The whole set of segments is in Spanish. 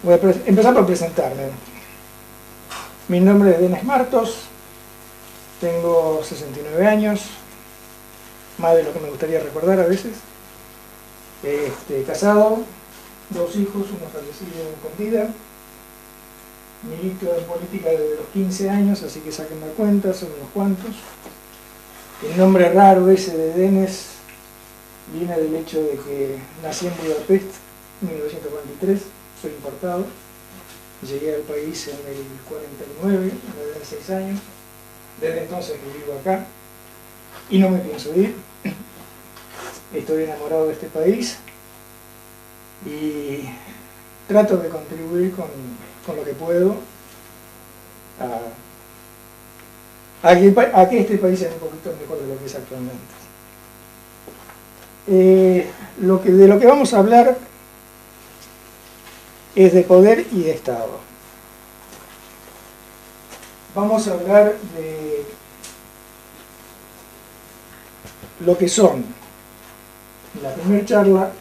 Voy a empezar por presentarme. Mi nombre es Denis Martos, tengo 69 años, más de lo que me gustaría recordar a veces. Casado, 2 hijos, uno fallecido con vida. Milito en política desde los 15 años, así que saquen la cuenta, son unos cuantos. El nombre raro ese de Denis viene del hecho de que nací en Budapest en 1943, soy importado. Llegué al país en el 49, a la edad de 6 años. Desde entonces vivo acá y no me pienso ir. Estoy enamorado de este país y trato de contribuir con lo que puedo a que este país sea un poquito mejor de lo que es actualmente. De lo que vamos a hablar es de poder y de Estado. Vamos a hablar de lo que son, en la primera charla,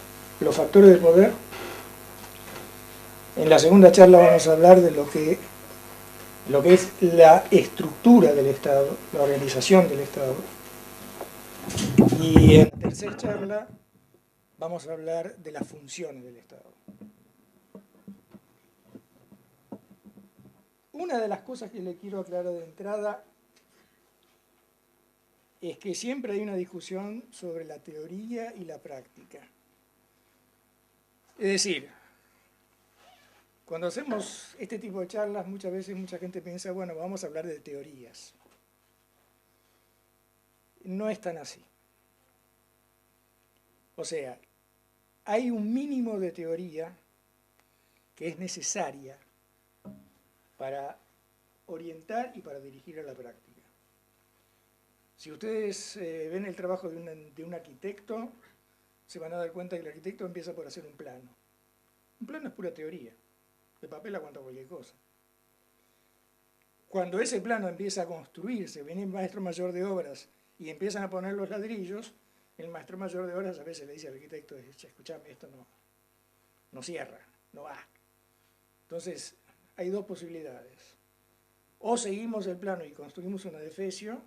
los factores de poder. En la segunda charla vamos a hablar de lo que es la estructura del Estado, la organización del Estado. Y en la tercera charla vamos a hablar de las funciones del Estado. Una de las cosas que le quiero aclarar de entrada es que siempre hay una discusión sobre la teoría y la práctica. Es decir, cuando hacemos este tipo de charlas, muchas veces mucha gente piensa, bueno, vamos a hablar de teorías. No es tan así. O sea, hay un mínimo de teoría que es necesaria para orientar y para dirigir a la práctica. Si ustedes ven el trabajo de un arquitecto, se van a dar cuenta que el arquitecto empieza por hacer un plano. Un plano es pura teoría. De papel aguanta cualquier cosa. Cuando ese plano empieza a construirse, viene el maestro mayor de obras y empiezan a poner los ladrillos, el maestro mayor de obras a veces le dice al arquitecto, escuchame, esto no cierra, no va. Entonces, hay dos posibilidades. O seguimos el plano y construimos un adefesio,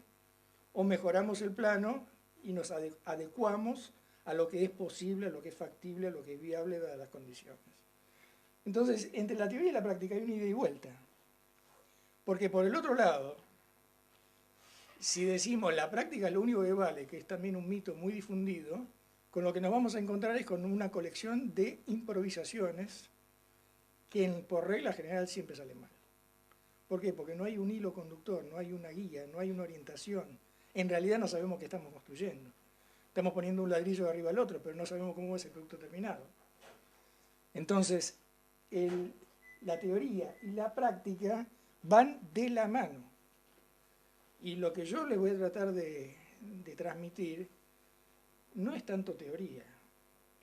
o mejoramos el plano y nos adecuamos a lo que es posible, a lo que es factible, a lo que es viable dadas las condiciones. Entonces, entre la teoría y la práctica hay una ida y vuelta. Porque por el otro lado, si decimos la práctica es lo único que vale, que es también un mito muy difundido, con lo que nos vamos a encontrar es con una colección de improvisaciones que por regla general siempre salen mal. ¿Por qué? Porque no hay un hilo conductor, no hay una guía, no hay una orientación. En realidad no sabemos qué estamos construyendo. Estamos poniendo un ladrillo de arriba al otro, pero no sabemos cómo es el producto terminado. Entonces, la teoría y la práctica van de la mano. Y lo que yo les voy a tratar de transmitir no es tanto teoría.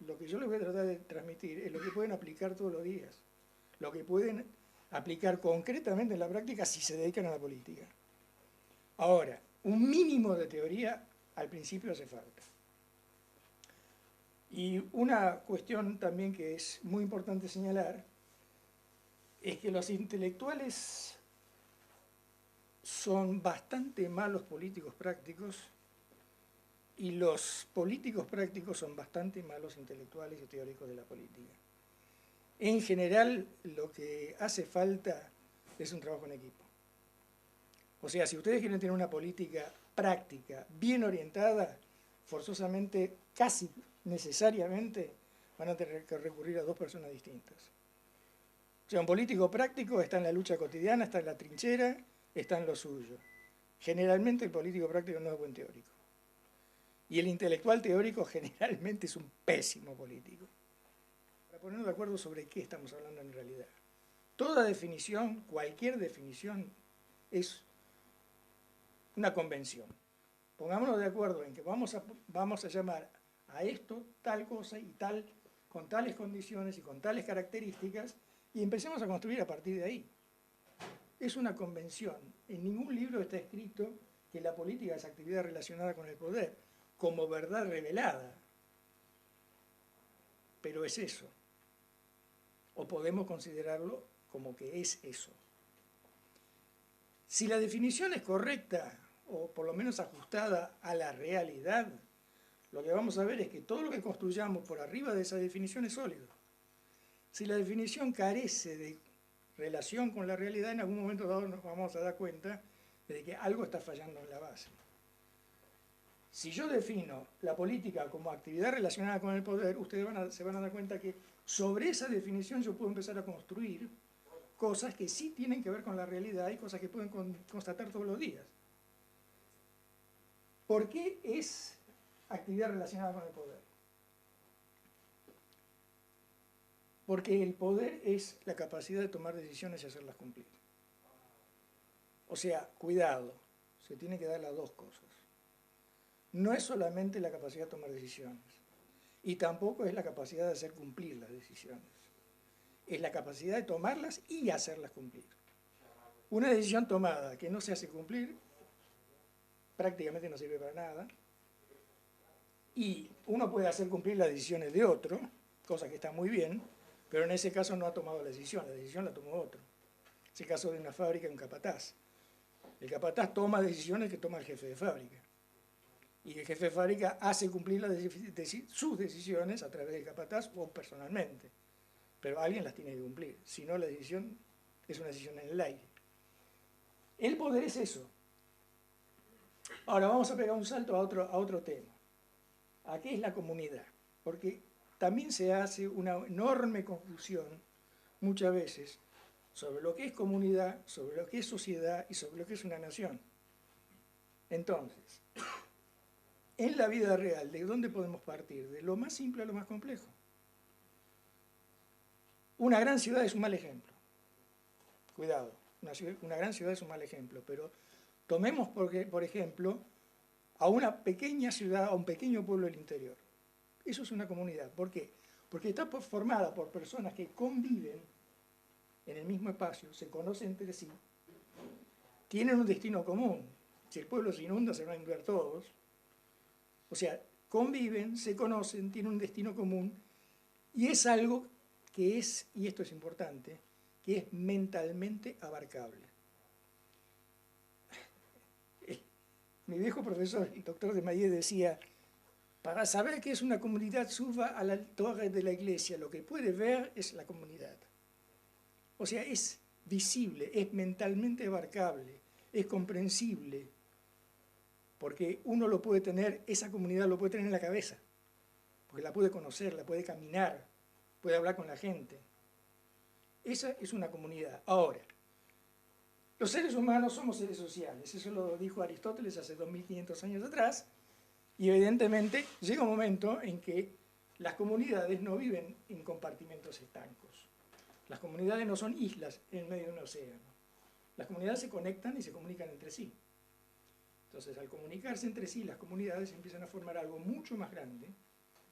Lo que yo les voy a tratar de transmitir es lo que pueden aplicar todos los días. Lo que pueden aplicar concretamente en la práctica si se dedican a la política. Ahora, un mínimo de teoría al principio hace falta. Y una cuestión también que es muy importante señalar es que los intelectuales son bastante malos políticos prácticos y los políticos prácticos son bastante malos intelectuales y teóricos de la política. En general, lo que hace falta es un trabajo en equipo. O sea, si ustedes quieren tener una política práctica, bien orientada, forzosamente, casi necesariamente, van a tener que recurrir a dos personas distintas. O sea, un político práctico está en la lucha cotidiana, está en la trinchera, está en lo suyo. Generalmente el político práctico no es buen teórico. Y el intelectual teórico generalmente es un pésimo político. Para ponernos de acuerdo sobre qué estamos hablando en realidad. Toda definición, cualquier definición, es una convención. Pongámonos de acuerdo en que vamos a llamar a esto tal cosa y tal, con tales condiciones y con tales características, y empecemos a construir a partir de ahí. Es una convención. En ningún libro está escrito que la política es actividad relacionada con el poder, como verdad revelada. Pero es eso. podemos considerarlo como que es eso. Si la definición es correcta, o por lo menos ajustada a la realidad, lo que vamos a ver es que todo lo que construyamos por arriba de esa definición es sólido. Si la definición carece de relación con la realidad, en algún momento dado nos vamos a dar cuenta de que algo está fallando en la base. Si yo defino la política como actividad relacionada con el poder, ustedes se van a dar cuenta que sobre esa definición yo puedo empezar a construir cosas que sí tienen que ver con la realidad y cosas que pueden constatar todos los días. ¿Por qué es actividad relacionada con el poder? Porque el poder es la capacidad de tomar decisiones y hacerlas cumplir. O sea, cuidado, se tienen que dar las dos cosas. No es solamente la capacidad de tomar decisiones, y tampoco es la capacidad de hacer cumplir las decisiones. Es la capacidad de tomarlas y hacerlas cumplir. Una decisión tomada que no se hace cumplir, prácticamente no sirve para nada, y uno puede hacer cumplir las decisiones de otro, cosa que está muy bien, pero en ese caso no ha tomado la decisión la tomó otro. Es el caso de una fábrica y un capataz. El capataz toma decisiones que toma el jefe de fábrica. Y el jefe de fábrica hace cumplir sus decisiones a través del capataz o personalmente. Pero alguien las tiene que cumplir. Si no, la decisión es una decisión en el aire. El poder es eso. Ahora vamos a pegar un salto a otro tema. ¿A qué es la comunidad? Porque también se hace una enorme confusión muchas veces sobre lo que es comunidad, sobre lo que es sociedad y sobre lo que es una nación. Entonces, en la vida real, ¿de dónde podemos partir? De lo más simple a lo más complejo. Una gran ciudad es un mal ejemplo. Cuidado, una gran ciudad es un mal ejemplo, pero tomemos, por ejemplo, a una pequeña ciudad, a un pequeño pueblo del interior. Eso es una comunidad. ¿Por qué? Porque está formada por personas que conviven en el mismo espacio, se conocen entre sí, tienen un destino común. Si el pueblo se inunda, se van a inundar todos. O sea, conviven, se conocen, tienen un destino común, y es algo que es, y esto es importante, que es mentalmente abarcable. Mi viejo profesor, el doctor de Maillet, decía, para saber qué es una comunidad, suba a la torre de la iglesia, lo que puede ver es la comunidad. O sea, es visible, es mentalmente abarcable, es comprensible, porque uno lo puede tener, esa comunidad lo puede tener en la cabeza, porque la puede conocer, la puede caminar, puede hablar con la gente. Esa es una comunidad. Ahora, los seres humanos somos seres sociales, eso lo dijo Aristóteles hace 2500 años atrás, y evidentemente llega un momento en que las comunidades no viven en compartimentos estancos. Las comunidades no son islas en medio de un océano. Las comunidades se conectan y se comunican entre sí. Entonces, al comunicarse entre sí, las comunidades empiezan a formar algo mucho más grande,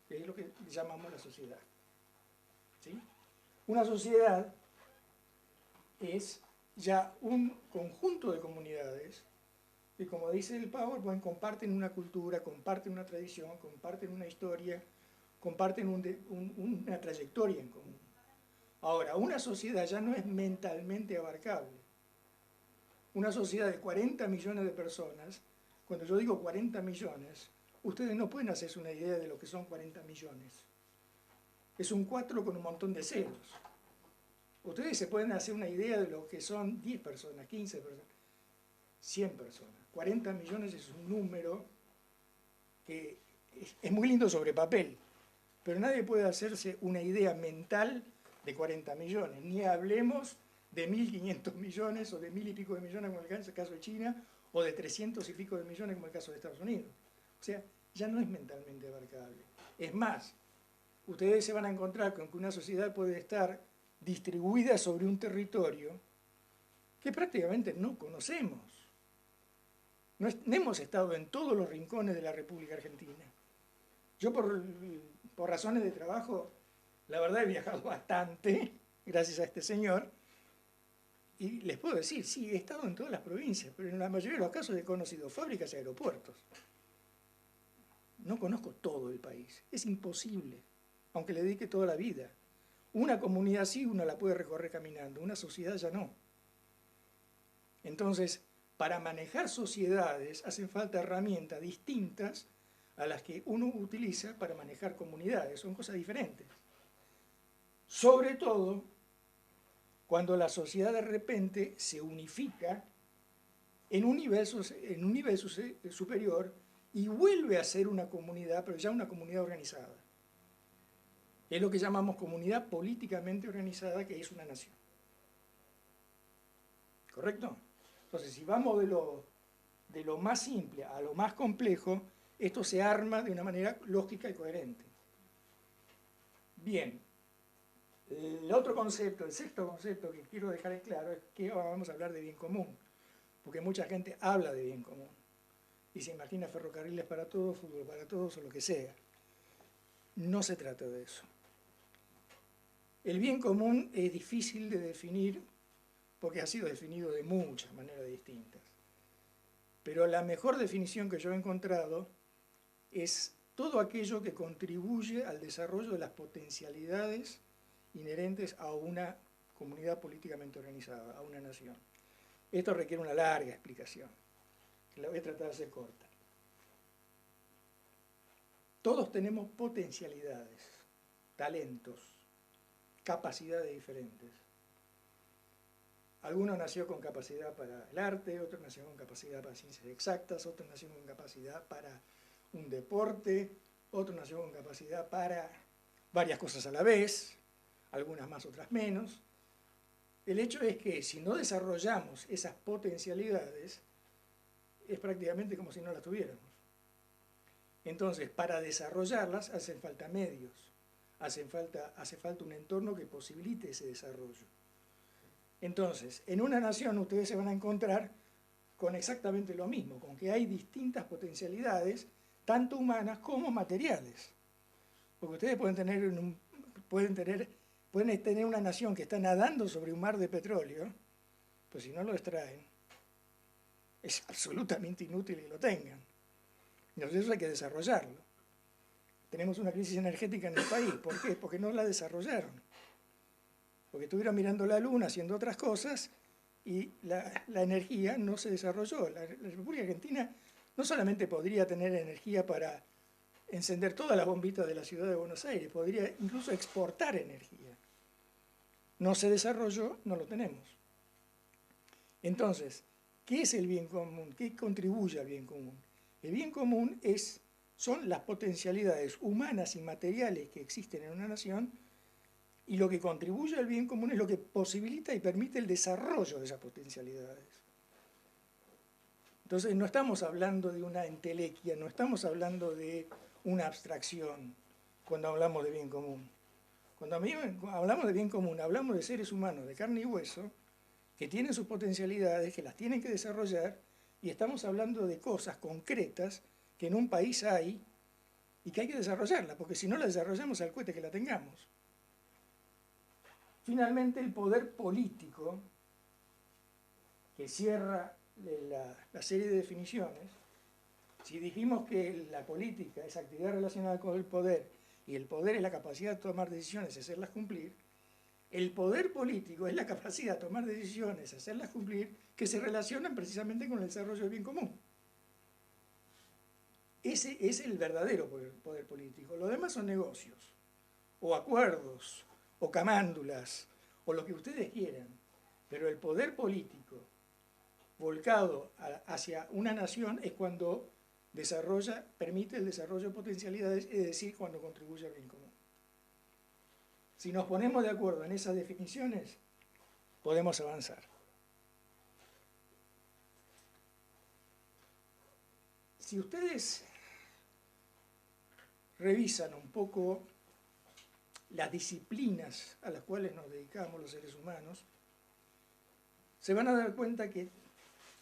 que es lo que llamamos la sociedad. ¿Sí? Una sociedad es ya un conjunto de comunidades que, como dice el PowerPoint, comparten una cultura, comparten una tradición, comparten una historia, comparten una trayectoria en común. Ahora, una sociedad ya no es mentalmente abarcable. Una sociedad de 40 millones de personas, cuando yo digo 40 millones, ustedes no pueden hacerse una idea de lo que son 40 millones. Es un 4 con un montón de ceros. Ustedes se pueden hacer una idea de lo que son 10 personas, 15 personas, 100 personas. 40 millones es un número que es muy lindo sobre papel, pero nadie puede hacerse una idea mental de 40 millones, ni hablemos de 1.500 millones o de 1.000 y pico de millones como el caso de China, o de 300 y pico de millones como el caso de Estados Unidos. O sea, ya no es mentalmente abarcable. Es más, ustedes se van a encontrar con que una sociedad puede estar distribuida sobre un territorio que prácticamente no conocemos. No hemos estado en todos los rincones de la República Argentina. Yo por razones de trabajo, la verdad he viajado bastante, gracias a este señor, y les puedo decir, sí, he estado en todas las provincias, pero en la mayoría de los casos he conocido fábricas y aeropuertos. No conozco todo el país, es imposible, aunque le dedique toda la vida. Una comunidad sí uno la puede recorrer caminando, una sociedad ya no. Entonces, para manejar sociedades hacen falta herramientas distintas a las que uno utiliza para manejar comunidades, son cosas diferentes. Sobre todo cuando la sociedad de repente se unifica en un nivel superior y vuelve a ser una comunidad, pero ya una comunidad organizada. Es lo que llamamos comunidad políticamente organizada, que es una nación. ¿Correcto? Entonces, si vamos de lo más simple a lo más complejo, esto se arma de una manera lógica y coherente. Bien. El otro concepto, el sexto concepto que quiero dejar en claro es que vamos a hablar de bien común, porque mucha gente habla de bien común y se imagina ferrocarriles para todos, fútbol para todos o lo que sea. No se trata de eso. El bien común es difícil de definir porque ha sido definido de muchas maneras distintas. Pero la mejor definición que yo he encontrado es todo aquello que contribuye al desarrollo de las potencialidades inherentes a una comunidad políticamente organizada, a una nación. Esto requiere una larga explicación, que la voy a tratar de hacer corta. Todos tenemos potencialidades, talentos, capacidades diferentes. Alguno nació con capacidad para el arte, otro nació con capacidad para ciencias exactas, otro nació con capacidad para un deporte, otro nació con capacidad para varias cosas a la vez, algunas más, otras menos. El hecho es que si no desarrollamos esas potencialidades, es prácticamente como si no las tuviéramos. Entonces, para desarrollarlas hacen falta medios, hace falta un entorno que posibilite ese desarrollo. Entonces, en una nación ustedes se van a encontrar con exactamente lo mismo, con que hay distintas potencialidades, tanto humanas como materiales. Porque ustedes pueden tener una nación que está nadando sobre un mar de petróleo, pues si no lo extraen, es absolutamente inútil que lo tengan. Entonces eso hay que desarrollarlo. Tenemos una crisis energética en el país. ¿Por qué? Porque no la desarrollaron. Porque estuvieron mirando la luna, haciendo otras cosas, y la energía no se desarrolló. La República Argentina no solamente podría tener energía para encender todas las bombitas de la ciudad de Buenos Aires, podría incluso exportar energía. No se desarrolló, no lo tenemos. Entonces, ¿qué es el bien común? ¿Qué contribuye al bien común? El bien común son las potencialidades humanas y materiales que existen en una nación, y lo que contribuye al bien común es lo que posibilita y permite el desarrollo de esas potencialidades. Entonces no estamos hablando de una entelequia, no estamos hablando de una abstracción cuando hablamos de bien común. Cuando hablamos de bien común, hablamos de seres humanos de carne y hueso que tienen sus potencialidades, que las tienen que desarrollar, y estamos hablando de cosas concretas que en un país hay y que hay que desarrollarlas, porque si no las desarrollamos al cohete que la tengamos. Finalmente, el poder político, que cierra la serie de definiciones. Si dijimos que la política es actividad relacionada con el poder y el poder es la capacidad de tomar decisiones y hacerlas cumplir, el poder político es la capacidad de tomar decisiones y hacerlas cumplir que se relacionan precisamente con el desarrollo del bien común. Ese es el verdadero poder político. Lo demás son negocios, o acuerdos, o camándulas, o lo que ustedes quieran. Pero el poder político volcado hacia una nación es cuando permite el desarrollo de potencialidades, es decir, cuando contribuye al bien común. Si nos ponemos de acuerdo en esas definiciones, podemos avanzar. Si ustedes revisan un poco las disciplinas a las cuales nos dedicamos los seres humanos, se van a dar cuenta que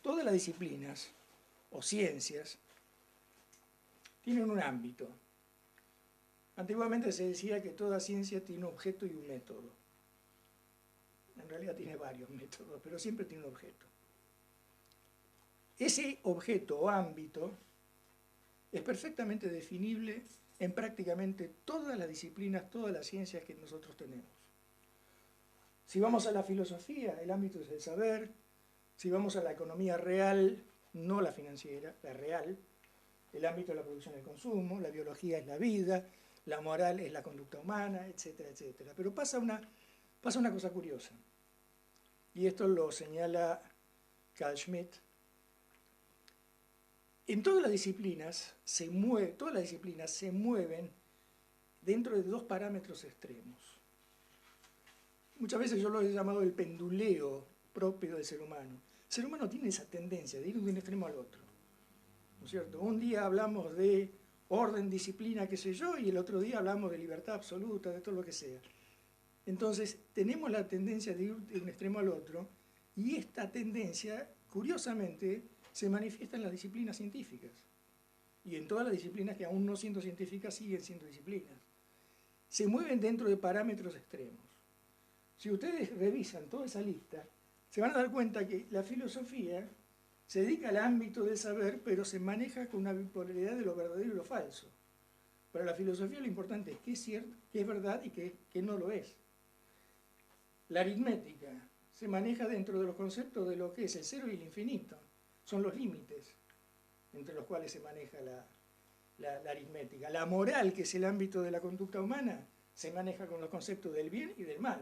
todas las disciplinas o ciencias tienen un ámbito. Antiguamente se decía que toda ciencia tiene un objeto y un método. En realidad tiene varios métodos, pero siempre tiene un objeto. Ese objeto o ámbito es perfectamente definible en prácticamente todas las disciplinas, todas las ciencias que nosotros tenemos. Si vamos a la filosofía, el ámbito es el saber. Si vamos a la economía real, no la financiera, la real, el ámbito de la producción y el consumo, la biología es la vida, la moral es la conducta humana, etcétera, etcétera. Pero pasa una cosa curiosa, y esto lo señala Carl Schmitt. En todas las disciplinas se mueven dentro de dos parámetros extremos. Muchas veces yo lo he llamado el penduleo propio del ser humano. El ser humano tiene esa tendencia de ir de un extremo al otro, ¿no es cierto? Un día hablamos de orden, disciplina, qué sé yo, y el otro día hablamos de libertad absoluta, de todo lo que sea. Entonces, tenemos la tendencia de ir de un extremo al otro, y esta tendencia, curiosamente, se manifiesta en las disciplinas científicas. Y en todas las disciplinas que aún no siendo científicas siguen siendo disciplinas. Se mueven dentro de parámetros extremos. Si ustedes revisan toda esa lista, se van a dar cuenta que la filosofía se dedica al ámbito del saber, pero se maneja con una bipolaridad de lo verdadero y lo falso. Para la filosofía lo importante es qué es cierto, qué es verdad y qué no lo es. La aritmética se maneja dentro de los conceptos de lo que es el cero y el infinito. Son los límites entre los cuales se maneja la aritmética. La moral, que es el ámbito de la conducta humana, se maneja con los conceptos del bien y del mal.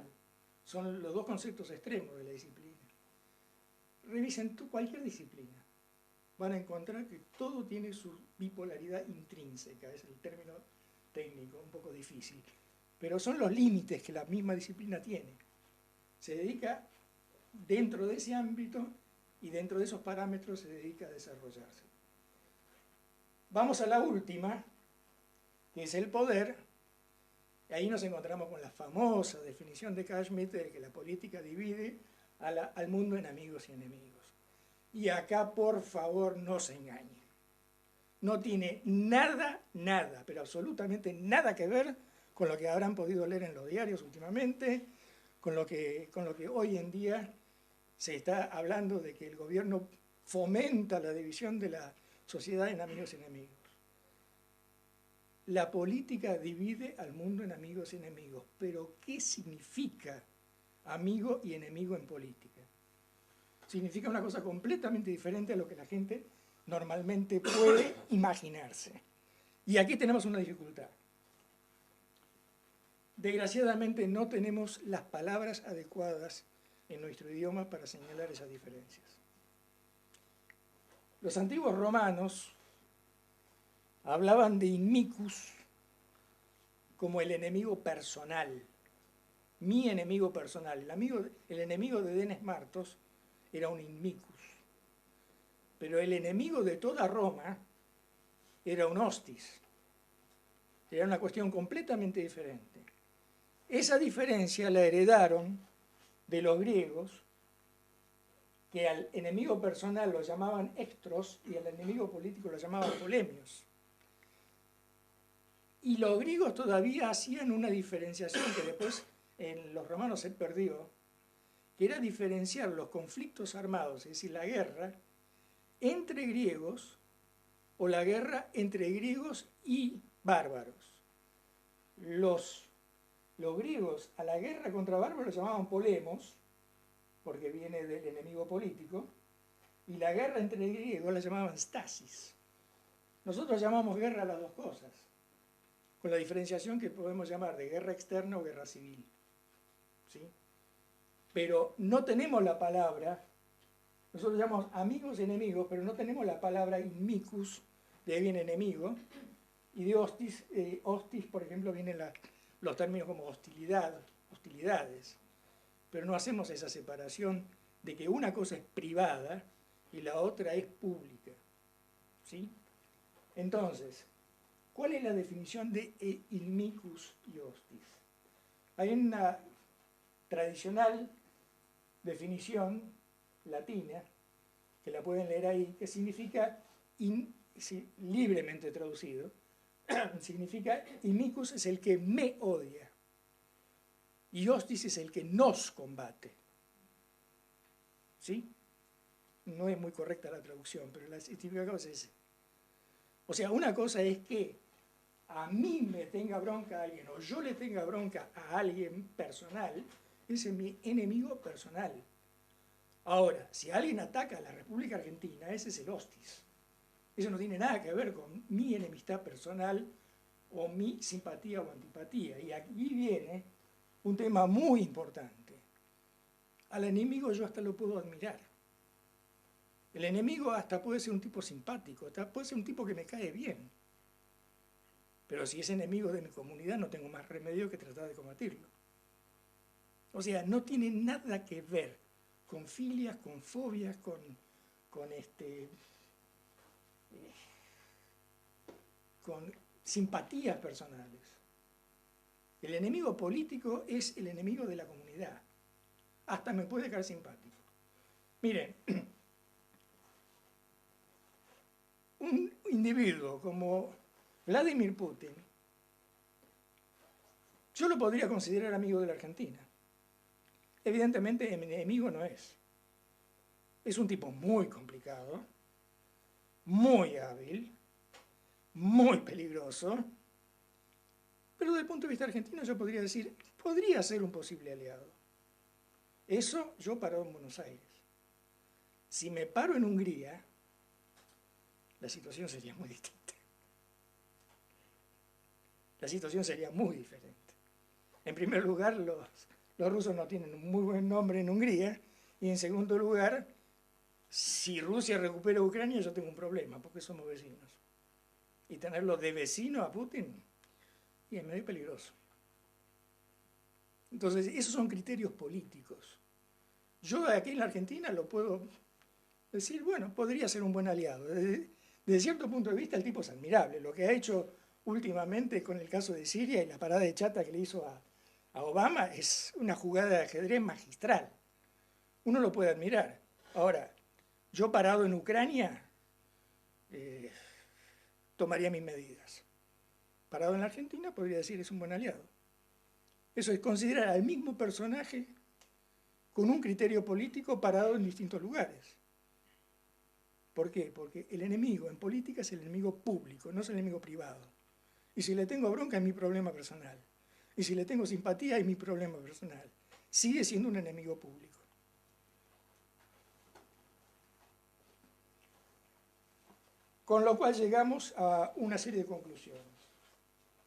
Son los dos conceptos extremos de la disciplina. Revisen cualquier disciplina. Van a encontrar que todo tiene su bipolaridad intrínseca, es el término técnico, un poco difícil. Pero son los límites que la misma disciplina tiene. Se dedica dentro de ese ámbito y dentro de esos parámetros se dedica a desarrollarse. Vamos a la última, que es el poder. Y ahí nos encontramos con la famosa definición de Carl Schmitt de que la política divide al mundo en amigos y enemigos. Y acá, por favor, no se engañen. No tiene nada, pero absolutamente nada que ver con lo que habrán podido leer en los diarios últimamente, con lo que hoy en día se está hablando de que el gobierno fomenta la división de la sociedad en amigos y enemigos. La política divide al mundo en amigos y enemigos, pero ¿qué significa amigo y enemigo en política? Significa una cosa completamente diferente a lo que la gente normalmente puede imaginarse. Y aquí tenemos una dificultad. Desgraciadamente no tenemos las palabras adecuadas en nuestro idioma para señalar esas diferencias. Los antiguos romanos hablaban de inimicus como el enemigo personal, mi enemigo personal. El enemigo de Denes Martos era un inimicus, pero el enemigo de toda Roma era un hostis. Era una cuestión completamente diferente. Esa diferencia la heredaron de los griegos, que al enemigo personal lo llamaban ectros y al enemigo político lo llamaban polemios. Y los griegos todavía hacían una diferenciación que después en los romanos se perdió, que era diferenciar los conflictos armados, es decir, la guerra, entre griegos o la guerra entre griegos y bárbaros. Los griegos a la guerra contra bárbaros los llamaban polemos, porque viene del enemigo político, y la guerra entre griegos la llamaban stasis. Nosotros llamamos guerra a las dos cosas, con la diferenciación que podemos llamar de guerra externa o guerra civil. ¿Sí? Pero no tenemos la palabra, nosotros llamamos amigos y enemigos, pero no tenemos la palabra inimicus, de ahí viene enemigo, y de hostis, por ejemplo, vienen los términos como hostilidad, hostilidades, pero no hacemos esa separación de que una cosa es privada y la otra es pública. ¿Sí? Entonces, ¿cuál es la definición de inimicus y hostis? Hay una tradicional definición latina, que la pueden leer ahí, que significa, libremente traducido, significa inimicus es el que me odia y hostis es el que nos combate. ¿Sí? No es muy correcta la traducción, pero la significado es ese. O sea, una cosa es que a mí me tenga bronca a alguien o yo le tenga bronca a alguien personal, Ese es mi enemigo personal. Ahora, si alguien ataca a la República Argentina, ese es el hostis. Eso no tiene nada que ver con mi enemistad personal o mi simpatía o antipatía. Y aquí viene un tema muy importante. Al enemigo yo hasta lo puedo admirar. El enemigo hasta puede ser un tipo simpático, hasta puede ser un tipo que me cae bien. Pero si es enemigo de mi comunidad, no tengo más remedio que tratar de combatirlo. O sea, no tiene nada que ver con filias, con fobias, con simpatías personales. El enemigo político es el enemigo de la comunidad. Hasta me puede caer simpático. Miren, un individuo como Vladimir Putin, yo lo podría considerar amigo de la Argentina. Evidentemente, enemigo no es. Es un tipo muy complicado, muy hábil, muy peligroso, pero desde el punto de vista argentino yo podría decir, podría ser un posible aliado. Eso yo parado en Buenos Aires. Si me paro en Hungría, la situación sería muy distinta. La situación sería muy diferente. En primer lugar, los rusos no tienen un muy buen nombre en Hungría, y en segundo lugar, si Rusia recupera Ucrania, yo tengo un problema, porque somos vecinos. Y tenerlo de vecino a Putin, y es medio peligroso. Entonces, esos son criterios políticos. Yo aquí en la Argentina lo puedo decir, bueno, podría ser un buen aliado. Desde cierto punto de vista, el tipo es admirable. Lo que ha hecho últimamente con el caso de Siria y la parada de chata que le hizo a Obama es una jugada de ajedrez magistral. Uno lo puede admirar. Ahora, yo parado en Ucrania, tomaría mis medidas. Parado en la Argentina, podría decir es un buen aliado. Eso es considerar al mismo personaje con un criterio político parado en distintos lugares. ¿Por qué? Porque el enemigo en política es el enemigo público, no es el enemigo privado. Y si le tengo bronca es mi problema personal. Y si le tengo simpatía es mi problema personal. Sigue siendo un enemigo público. Con lo cual llegamos a una serie de conclusiones.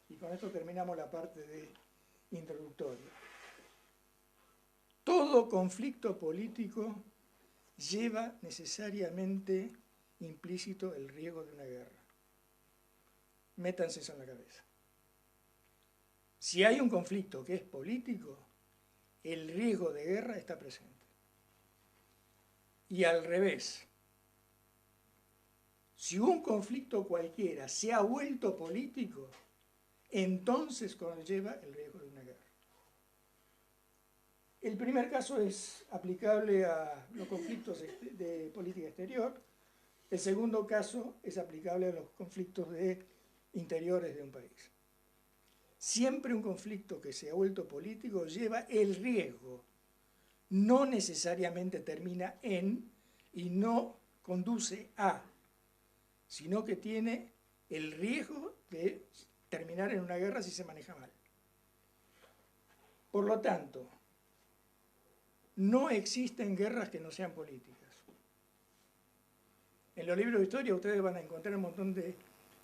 Y con esto terminamos la parte de introductoria. Todo conflicto político lleva necesariamente implícito el riesgo de una guerra. Métanse eso en la cabeza. Si hay un conflicto que es político, el riesgo de guerra está presente. Y al revés, si un conflicto cualquiera se ha vuelto político, entonces conlleva el riesgo de una guerra. El primer caso es aplicable a los conflictos de política exterior. El segundo caso es aplicable a los conflictos interiores de un país. Siempre un conflicto que se ha vuelto político lleva el riesgo. No necesariamente termina en y no conduce a, sino que tiene el riesgo de terminar en una guerra si se maneja mal. Por lo tanto, no existen guerras que no sean políticas. En los libros de historia ustedes van a encontrar un montón de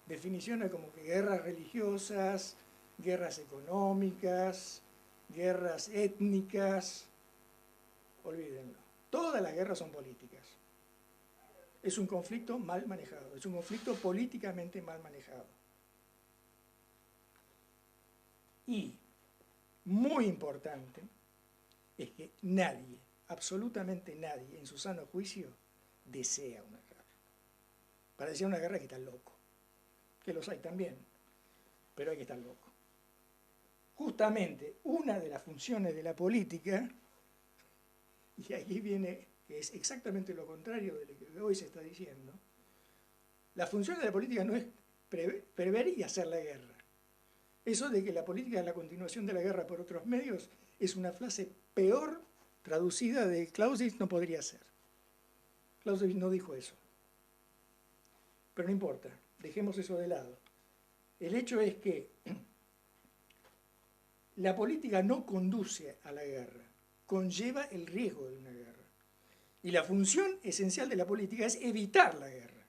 definiciones como que guerras religiosas, guerras económicas, guerras étnicas. Olvídenlo. Todas las guerras son políticas. Es un conflicto mal manejado, es un conflicto políticamente mal manejado. Y, muy importante, es que nadie, absolutamente nadie, en su sano juicio, desea una guerra. Para desear una guerra hay que estar loco, que los hay también, pero hay que estar loco. Justamente una de las funciones de la política, y aquí viene, que es exactamente lo contrario de lo que hoy se está diciendo, la función de la política no es prever y hacer la guerra. Eso de que la política es la continuación de la guerra por otros medios es una frase peor traducida de Clausewitz no podría ser. Clausewitz no dijo eso. Pero no importa, dejemos eso de lado. El hecho es que la política no conduce a la guerra. conlleva el riesgo de una guerra. Y la función esencial de la política es evitar la guerra.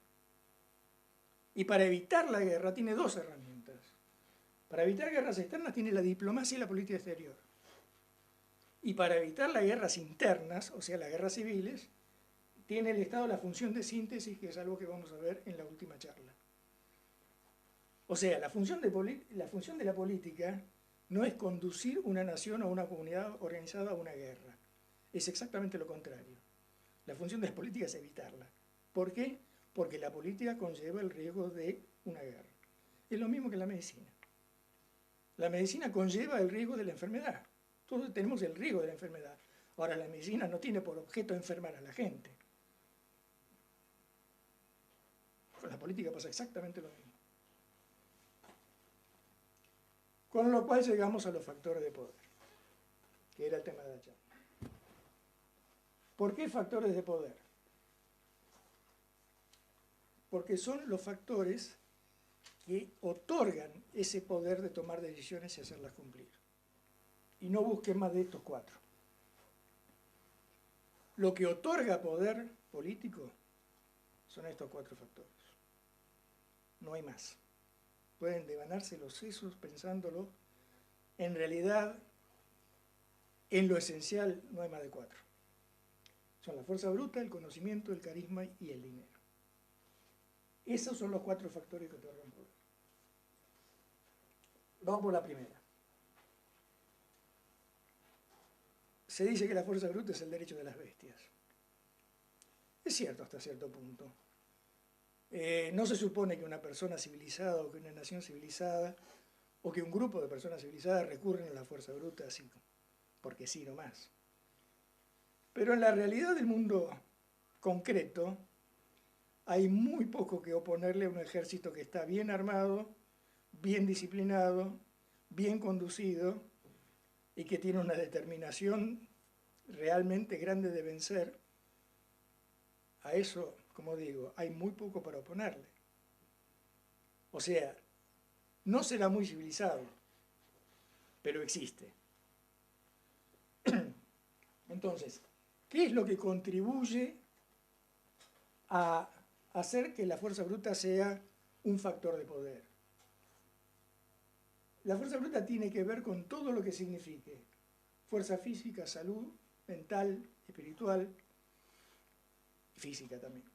Y para evitar la guerra tiene dos herramientas. Para evitar guerras externas tiene la diplomacia y la política exterior. Y para evitar las guerras internas, o sea, las guerras civiles, tiene el Estado la función de síntesis, que es algo que vamos a ver en la última charla. O sea, la función de la política no es conducir una nación o una comunidad organizada a una guerra. Es exactamente lo contrario. La función de la política es evitarla. ¿Por qué? Porque la política conlleva el riesgo de una guerra. Es lo mismo que la medicina. La medicina conlleva el riesgo de la enfermedad. Todos tenemos el riesgo de la enfermedad. Ahora, la medicina no tiene por objeto enfermar a la gente. Con la política pasa exactamente lo mismo. Con lo cual llegamos a los factores de poder, que era el tema de la charla. ¿Por qué factores de poder? Porque son los factores que otorgan ese poder de tomar decisiones y hacerlas cumplir. Y no busquen más de estos cuatro. Lo que otorga poder político son estos cuatro factores. No hay más. Pueden devanarse los sesos pensándolo. En realidad, en lo esencial no hay más de cuatro. Son la fuerza bruta, el conocimiento, el carisma y el dinero. Esos son los cuatro factores que otorgan poder. Vamos por la primera. Se dice que la fuerza bruta es el derecho de las bestias. Es cierto hasta cierto punto. No se supone que una persona civilizada o que una nación civilizada o que un grupo de personas civilizadas recurren a la fuerza bruta así, porque sí nomás. Pero en la realidad del mundo concreto hay muy poco que oponerle a un ejército que está bien armado, bien disciplinado, bien conducido y que tiene una determinación realmente grande de vencer. A eso, como digo, hay muy poco para oponerle. O sea, no será muy civilizado, pero existe. Entonces, ¿qué es lo que contribuye a hacer que la fuerza bruta sea un factor de poder? La fuerza bruta tiene que ver con todo lo que signifique fuerza física, salud, mental, espiritual, física también.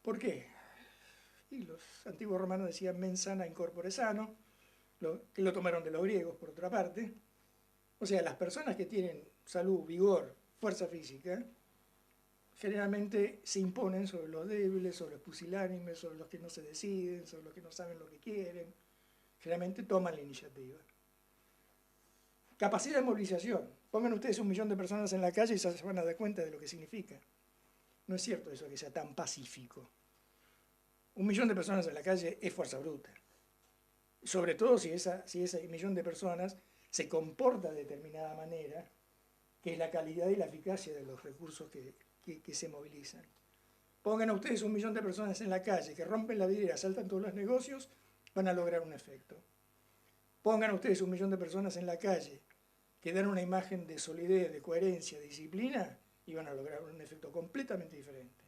¿Por qué? Y los antiguos romanos decían mens sana in corpore sano, que lo tomaron de los griegos por otra parte. O sea, las personas que tienen salud, vigor, fuerza física, generalmente se imponen sobre los débiles, sobre los pusilánimes, sobre los que no se deciden, sobre los que no saben lo que quieren. Generalmente toman la iniciativa. Capacidad de movilización. Pongan ustedes 1 millón de personas en la calle y se van a dar cuenta de lo que significa. No es cierto eso que sea tan pacífico. 1 millón de personas en la calle es fuerza bruta. Sobre todo si ese millón de personas se comporta de determinada manera, que es la calidad y la eficacia de los recursos que se movilizan. Pongan a ustedes 1 millón de personas en la calle que rompen la vidriera, asaltan todos los negocios, van a lograr un efecto. Pongan a ustedes 1 millón de personas en la calle que dan una imagen de solidez, de coherencia, de disciplina, y van a lograr un efecto completamente diferente.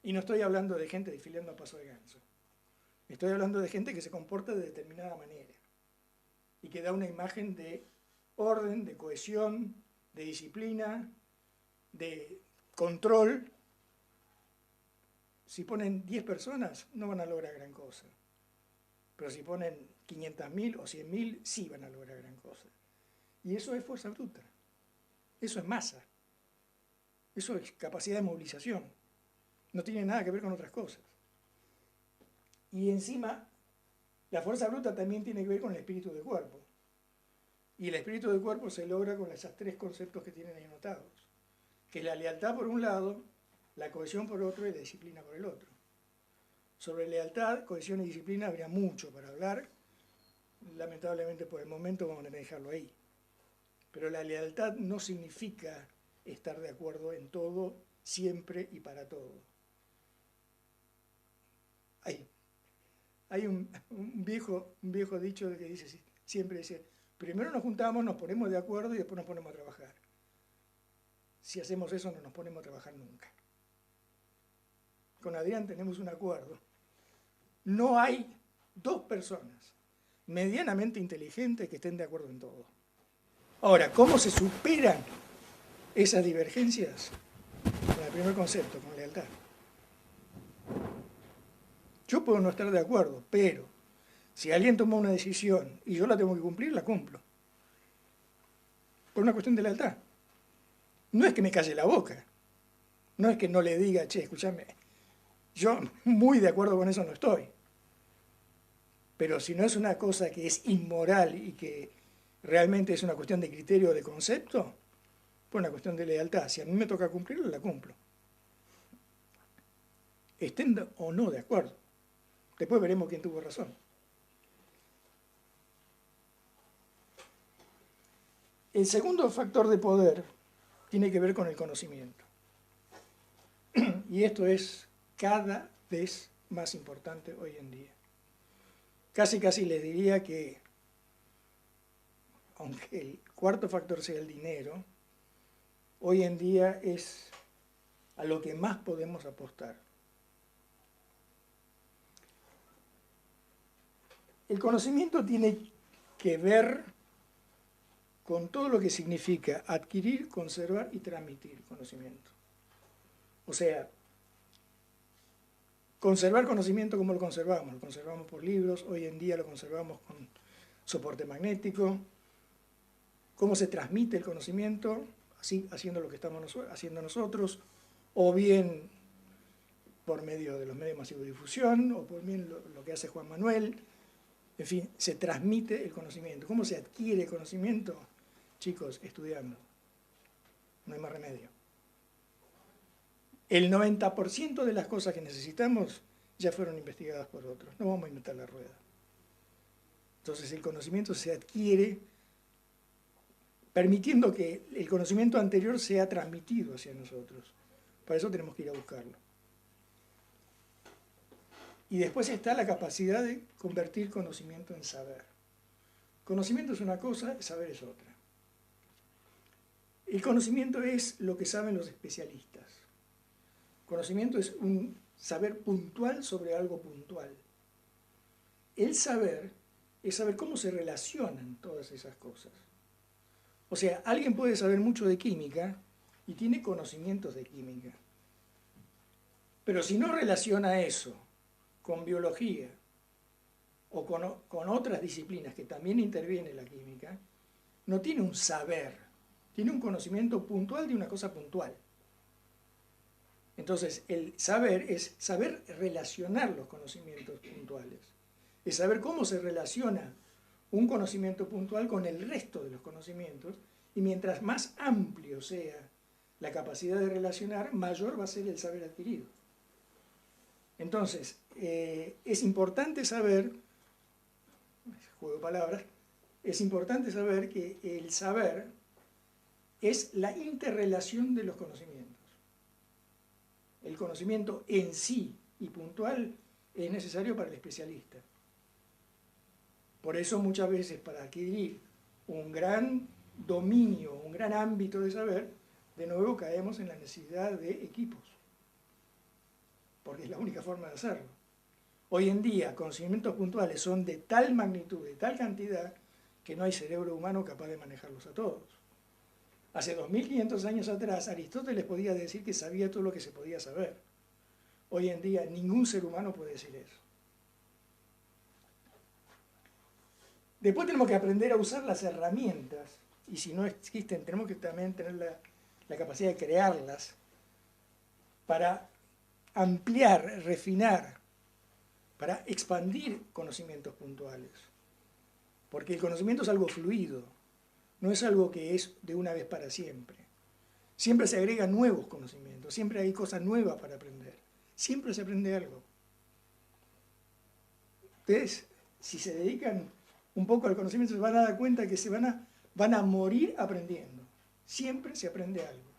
Y no estoy hablando de gente desfilando a paso de ganso. Estoy hablando de gente que se comporta de determinada manera y que da una imagen de orden, de cohesión, de disciplina, de control. Si ponen 10 personas, no van a lograr gran cosa. Pero si ponen 500.000 o 100.000, sí van a lograr gran cosa. Y eso es fuerza bruta. Eso es masa. Eso es capacidad de movilización. No tiene nada que ver con otras cosas. Y encima, la fuerza bruta también tiene que ver con el espíritu del cuerpo. Y el espíritu del cuerpo se logra con esos 3 conceptos que tienen ahí anotados. Que es la lealtad por un lado, la cohesión por otro y la disciplina por el otro. Sobre lealtad, cohesión y disciplina habría mucho para hablar. Lamentablemente por el momento vamos a dejarlo ahí. Pero la lealtad no significa estar de acuerdo en todo, siempre y para todo. Hay un viejo dicho que dice, siempre dice, primero nos juntamos, nos ponemos de acuerdo y después nos ponemos a trabajar. si hacemos eso no nos ponemos a trabajar nunca. Con Adrián tenemos un acuerdo. No hay dos personas medianamente inteligentes que estén de acuerdo en todo. Ahora, ¿cómo se superan esas divergencias? Con el primer concepto, con lealtad. Yo puedo no estar de acuerdo, pero si alguien toma una decisión y yo la tengo que cumplir, la cumplo. Por una cuestión de lealtad. No es que me calle la boca. No es que no le diga, che, escúchame, yo muy de acuerdo con eso no estoy. Pero si no es una cosa que es inmoral y que realmente es una cuestión de criterio o de concepto, por una cuestión de lealtad. Si a mí me toca cumplirla, la cumplo. Estén o no de acuerdo. Después veremos quién tuvo razón. El segundo factor de poder tiene que ver con el conocimiento. Y esto es cada vez más importante hoy en día. Casi les diría que, aunque el cuarto factor sea el dinero, hoy en día es a lo que más podemos apostar. El conocimiento tiene que ver con todo lo que significa adquirir, conservar y transmitir conocimiento. O sea, conservar conocimiento, ¿cómo lo conservamos? Lo conservamos por libros, hoy en día lo conservamos con soporte magnético. ¿Cómo se transmite el conocimiento? Así, haciendo lo que estamos haciendo nosotros, o bien por medio de los medios masivos de difusión, o por bien lo que hace Juan Manuel. En fin, se transmite el conocimiento. ¿Cómo se adquiere el conocimiento? Chicos, estudiando. No hay más remedio. El 90% de las cosas que necesitamos ya fueron investigadas por otros. No vamos a inventar la rueda. Entonces el conocimiento se adquiere permitiendo que el conocimiento anterior sea transmitido hacia nosotros. Para eso tenemos que ir a buscarlo. Y después está la capacidad de convertir conocimiento en saber. Conocimiento es una cosa, saber es otra. El conocimiento es lo que saben los especialistas. Conocimiento es un saber puntual sobre algo puntual. El saber es saber cómo se relacionan todas esas cosas. O sea, alguien puede saber mucho de química y tiene conocimientos de química. Pero si no relaciona eso con biología o con otras disciplinas que también interviene la química, no tiene un saber, tiene un conocimiento puntual de una cosa puntual. Entonces, el saber es saber relacionar los conocimientos puntuales, es saber cómo se relaciona un conocimiento puntual con el resto de los conocimientos, y mientras más amplio sea la capacidad de relacionar, mayor va a ser el saber adquirido. Entonces, es importante saber, juego de palabras, es importante saber que el saber es la interrelación de los conocimientos. El conocimiento en sí y puntual es necesario para el especialista. Por eso muchas veces para adquirir un gran dominio, un gran ámbito de saber, de nuevo caemos en la necesidad de equipos, porque es la única forma de hacerlo. Hoy en día, conocimientos puntuales son de tal magnitud, de tal cantidad, que no hay cerebro humano capaz de manejarlos a todos. Hace 2500 años atrás, Aristóteles podía decir que sabía todo lo que se podía saber. Hoy en día, ningún ser humano puede decir eso. Después tenemos que aprender a usar las herramientas, y si no existen, tenemos que también tener la capacidad de crearlas para ampliar, refinar, para expandir conocimientos puntuales. Porque el conocimiento es algo fluido, no es algo que es de una vez para siempre. Siempre se agregan nuevos conocimientos, siempre hay cosas nuevas para aprender, siempre se aprende algo. Ustedes, si se dedican un poco al conocimiento, se van a dar cuenta que van a morir aprendiendo. Siempre se aprende algo.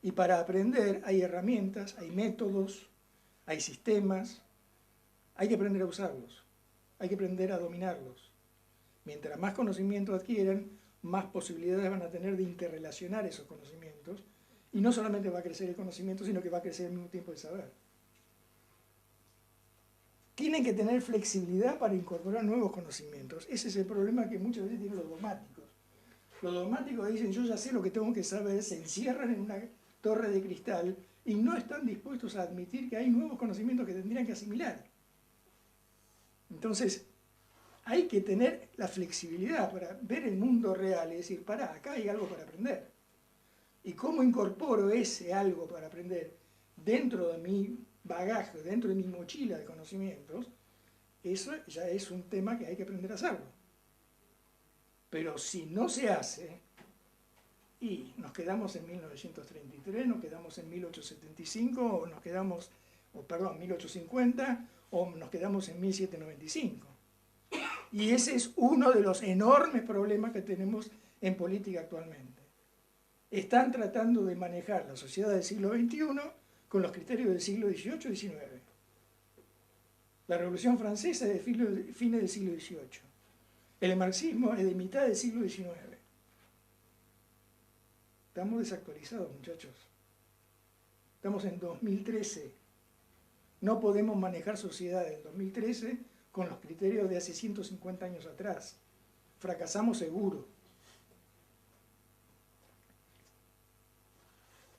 Y para aprender hay herramientas, hay métodos, hay sistemas, hay que aprender a usarlos, hay que aprender a dominarlos. Mientras más conocimiento adquieran, más posibilidades van a tener de interrelacionar esos conocimientos Y no solamente va a crecer el conocimiento, sino que va a crecer al mismo tiempo el saber. Tienen que tener flexibilidad para incorporar nuevos conocimientos. Ese es el problema que muchas veces tienen los dogmáticos. Los dogmáticos dicen, yo ya sé lo que tengo que saber, se encierran en una torre de cristal y no están dispuestos a admitir que hay nuevos conocimientos que tendrían que asimilar. Entonces, hay que tener la flexibilidad para ver el mundo real y decir, pará, acá hay algo para aprender. ¿Y cómo incorporo ese algo para aprender dentro de mi bagaje, dentro de mi mochila de conocimientos? Eso ya es un tema que hay que aprender a hacerlo. Pero si no se hace, y nos quedamos en 1933, nos quedamos en 1875, o nos quedamos, perdón, 1850, o nos quedamos en 1795. Y ese es uno de los enormes problemas que tenemos en política actualmente. Están tratando de manejar la sociedad del siglo XXI con los criterios del siglo XVIII y XIX. La Revolución Francesa es de fines del siglo XVIII. El marxismo es de mitad del siglo XIX. Estamos desactualizados, muchachos. Estamos en 2013. No podemos manejar sociedades en 2013 con los criterios de hace 150 años atrás. Fracasamos seguro.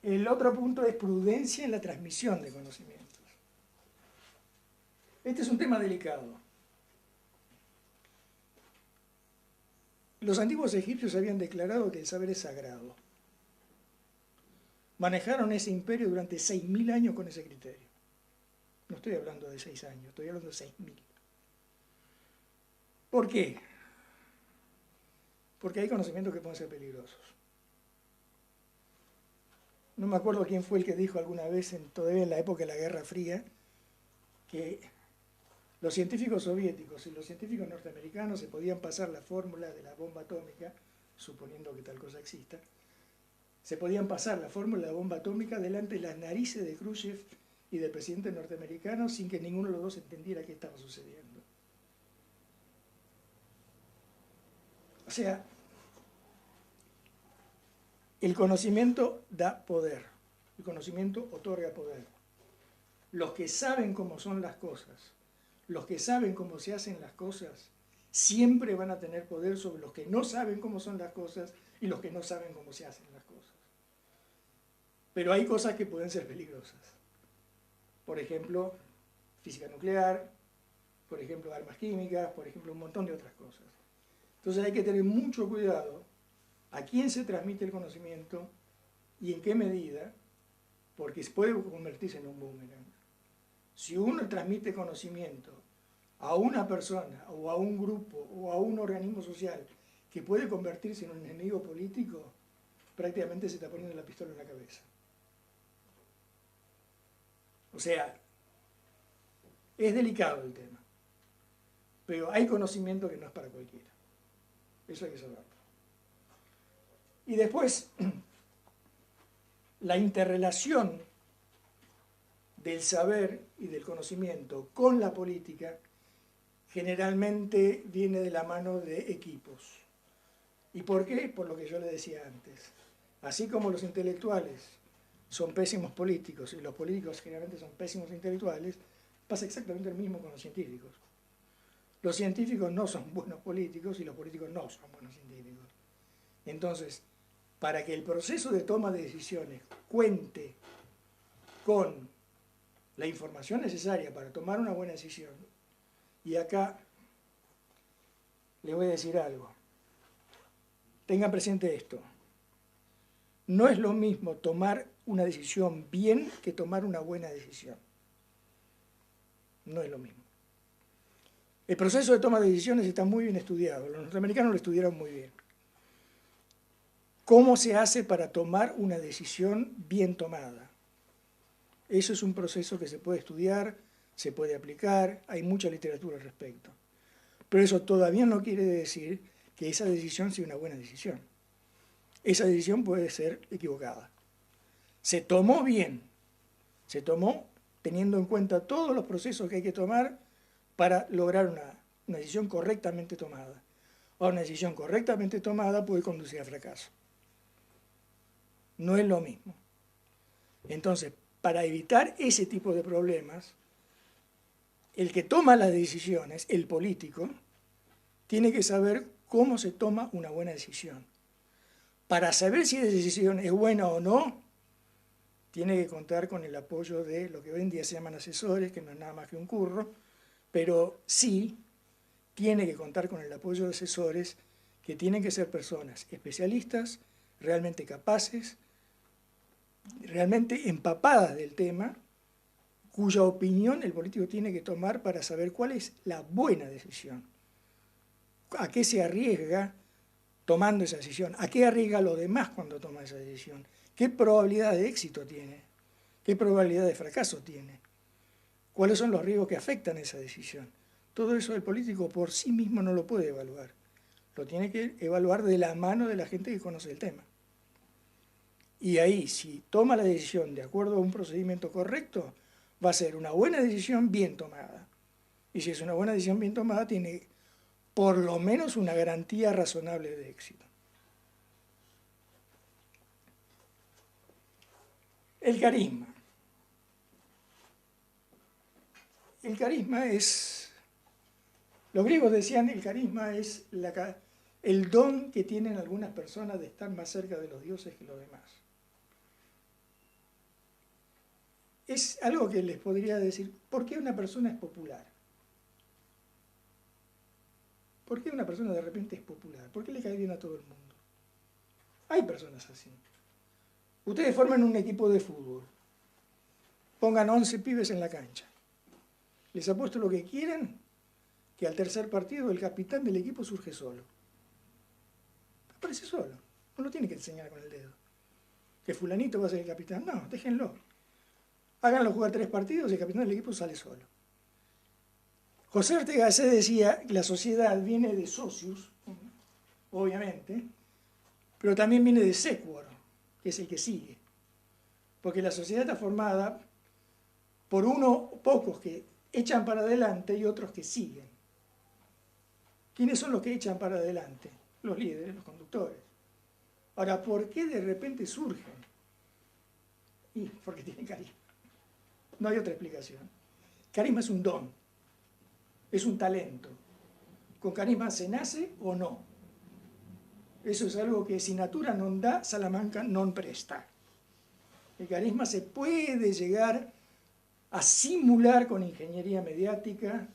El otro punto es prudencia en la transmisión de conocimientos. Este es un tema delicado. Los antiguos egipcios habían declarado que el saber es sagrado. Manejaron ese imperio durante 6.000 años con ese criterio. No estoy hablando de 6 años, estoy hablando de 6.000. ¿Por qué? Porque hay conocimientos que pueden ser peligrosos. No me acuerdo quién fue el que dijo alguna vez, todavía en la época de la Guerra Fría, que los científicos soviéticos y los científicos norteamericanos se podían pasar la fórmula de la bomba atómica, suponiendo que tal cosa exista, se podían pasar la fórmula de la bomba atómica delante de las narices de Khrushchev y del presidente norteamericano sin que ninguno de los dos entendiera qué estaba sucediendo. O sea, el conocimiento da poder, el conocimiento otorga poder. Los que saben cómo son las cosas, los que saben cómo se hacen las cosas, siempre van a tener poder sobre los que no saben cómo son las cosas y los que no saben cómo se hacen las cosas. Pero hay cosas que pueden ser peligrosas. Por ejemplo, física nuclear, por ejemplo, armas químicas, por ejemplo, un montón de otras cosas. Entonces hay que tener mucho cuidado a quién se transmite el conocimiento y en qué medida, porque puede convertirse en un boomerang. Si uno transmite conocimiento a una persona o a un grupo o a un organismo social que puede convertirse en un enemigo político, prácticamente se está poniendo la pistola en la cabeza. O sea, es delicado el tema, pero hay conocimiento que no es para cualquiera. Eso hay que saberlo. Y después, la interrelación del saber y del conocimiento con la política generalmente viene de la mano de equipos. ¿Y por qué? Por lo que yo le decía antes. Así como los intelectuales son pésimos políticos y los políticos generalmente son pésimos intelectuales, pasa exactamente lo mismo con los científicos. Los científicos no son buenos políticos y los políticos no son buenos científicos. Entonces, para que el proceso de toma de decisiones cuente con la información necesaria para tomar una buena decisión, y acá les voy a decir algo. Tengan presente esto. No es lo mismo tomar una decisión bien que tomar una buena decisión. No es lo mismo. El proceso de toma de decisiones está muy bien estudiado. Los norteamericanos lo estudiaron muy bien. ¿Cómo se hace para tomar una decisión bien tomada? Eso es un proceso que se puede estudiar, se puede aplicar, hay mucha literatura al respecto. Pero eso todavía no quiere decir que esa decisión sea una buena decisión. Esa decisión puede ser equivocada. Se tomó bien, se tomó teniendo en cuenta todos los procesos que hay que tomar para lograr una decisión correctamente tomada. Ahora, una decisión correctamente tomada puede conducir a fracaso. No es lo mismo. Entonces, para evitar ese tipo de problemas, el que toma las decisiones, el político, tiene que saber cómo se toma una buena decisión. Para saber si esa decisión es buena o no, tiene que contar con el apoyo de lo que hoy en día se llaman asesores, que no es nada más que un curro, pero sí tiene que contar con el apoyo de asesores que tienen que ser personas especialistas, realmente capaces, realmente empapadas del tema, cuya opinión el político tiene que tomar para saber cuál es la buena decisión. ¿A qué se arriesga tomando esa decisión? ¿A qué arriesga lo demás cuando toma esa decisión? ¿Qué probabilidad de éxito tiene? ¿Qué probabilidad de fracaso tiene? ¿Cuáles son los riesgos que afectan esa decisión? Todo eso el político por sí mismo no lo puede evaluar. Lo tiene que evaluar de la mano de la gente que conoce el tema. Y ahí, si toma la decisión de acuerdo a un procedimiento correcto, va a ser una buena decisión bien tomada. Y si es una buena decisión bien tomada, tiene por lo menos una garantía razonable de éxito. El carisma. El carisma es, los griegos decían, el carisma es el don que tienen algunas personas de estar más cerca de los dioses que los demás. Es algo que les podría decir, ¿por qué una persona es popular? ¿Por qué una persona de repente es popular? ¿Por qué le cae bien a todo el mundo? Hay personas así. Ustedes forman un equipo de fútbol, pongan 11 pibes en la cancha. Les apuesto lo que quieran, que al tercer partido el capitán del equipo surge solo. Aparece solo, no lo tiene que enseñar con el dedo. Que fulanito va a ser el capitán, no, déjenlo. Háganlo jugar 3 partidos y el capitán del equipo sale solo. José Ortega Gasset decía que la sociedad viene de socius, obviamente, pero también viene de sequor, que es el que sigue. Porque la sociedad está formada por pocos que echan para adelante y otros que siguen. ¿Quiénes son los que echan para adelante? Los líderes, los conductores. Ahora, ¿por qué de repente surgen? Y porque tienen carisma. No hay otra explicación. Carisma es un don, es un talento. Con carisma se nace o no. Eso es algo que si natura non da, Salamanca non presta. El carisma se puede llegar a simular con ingeniería mediática,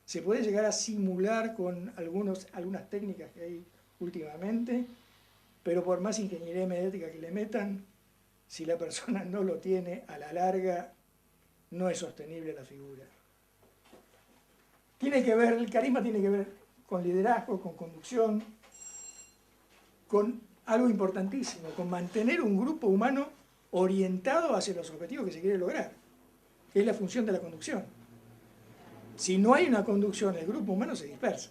se puede llegar a simular con algunas técnicas que hay últimamente, pero por más ingeniería mediática que le metan, si la persona no lo tiene, a la larga no es sostenible la figura. El carisma tiene que ver con liderazgo, con conducción, con algo importantísimo, con mantener un grupo humano orientado hacia los objetivos que se quiere lograr, que es la función de la conducción. Si no hay una conducción, el grupo humano se dispersa.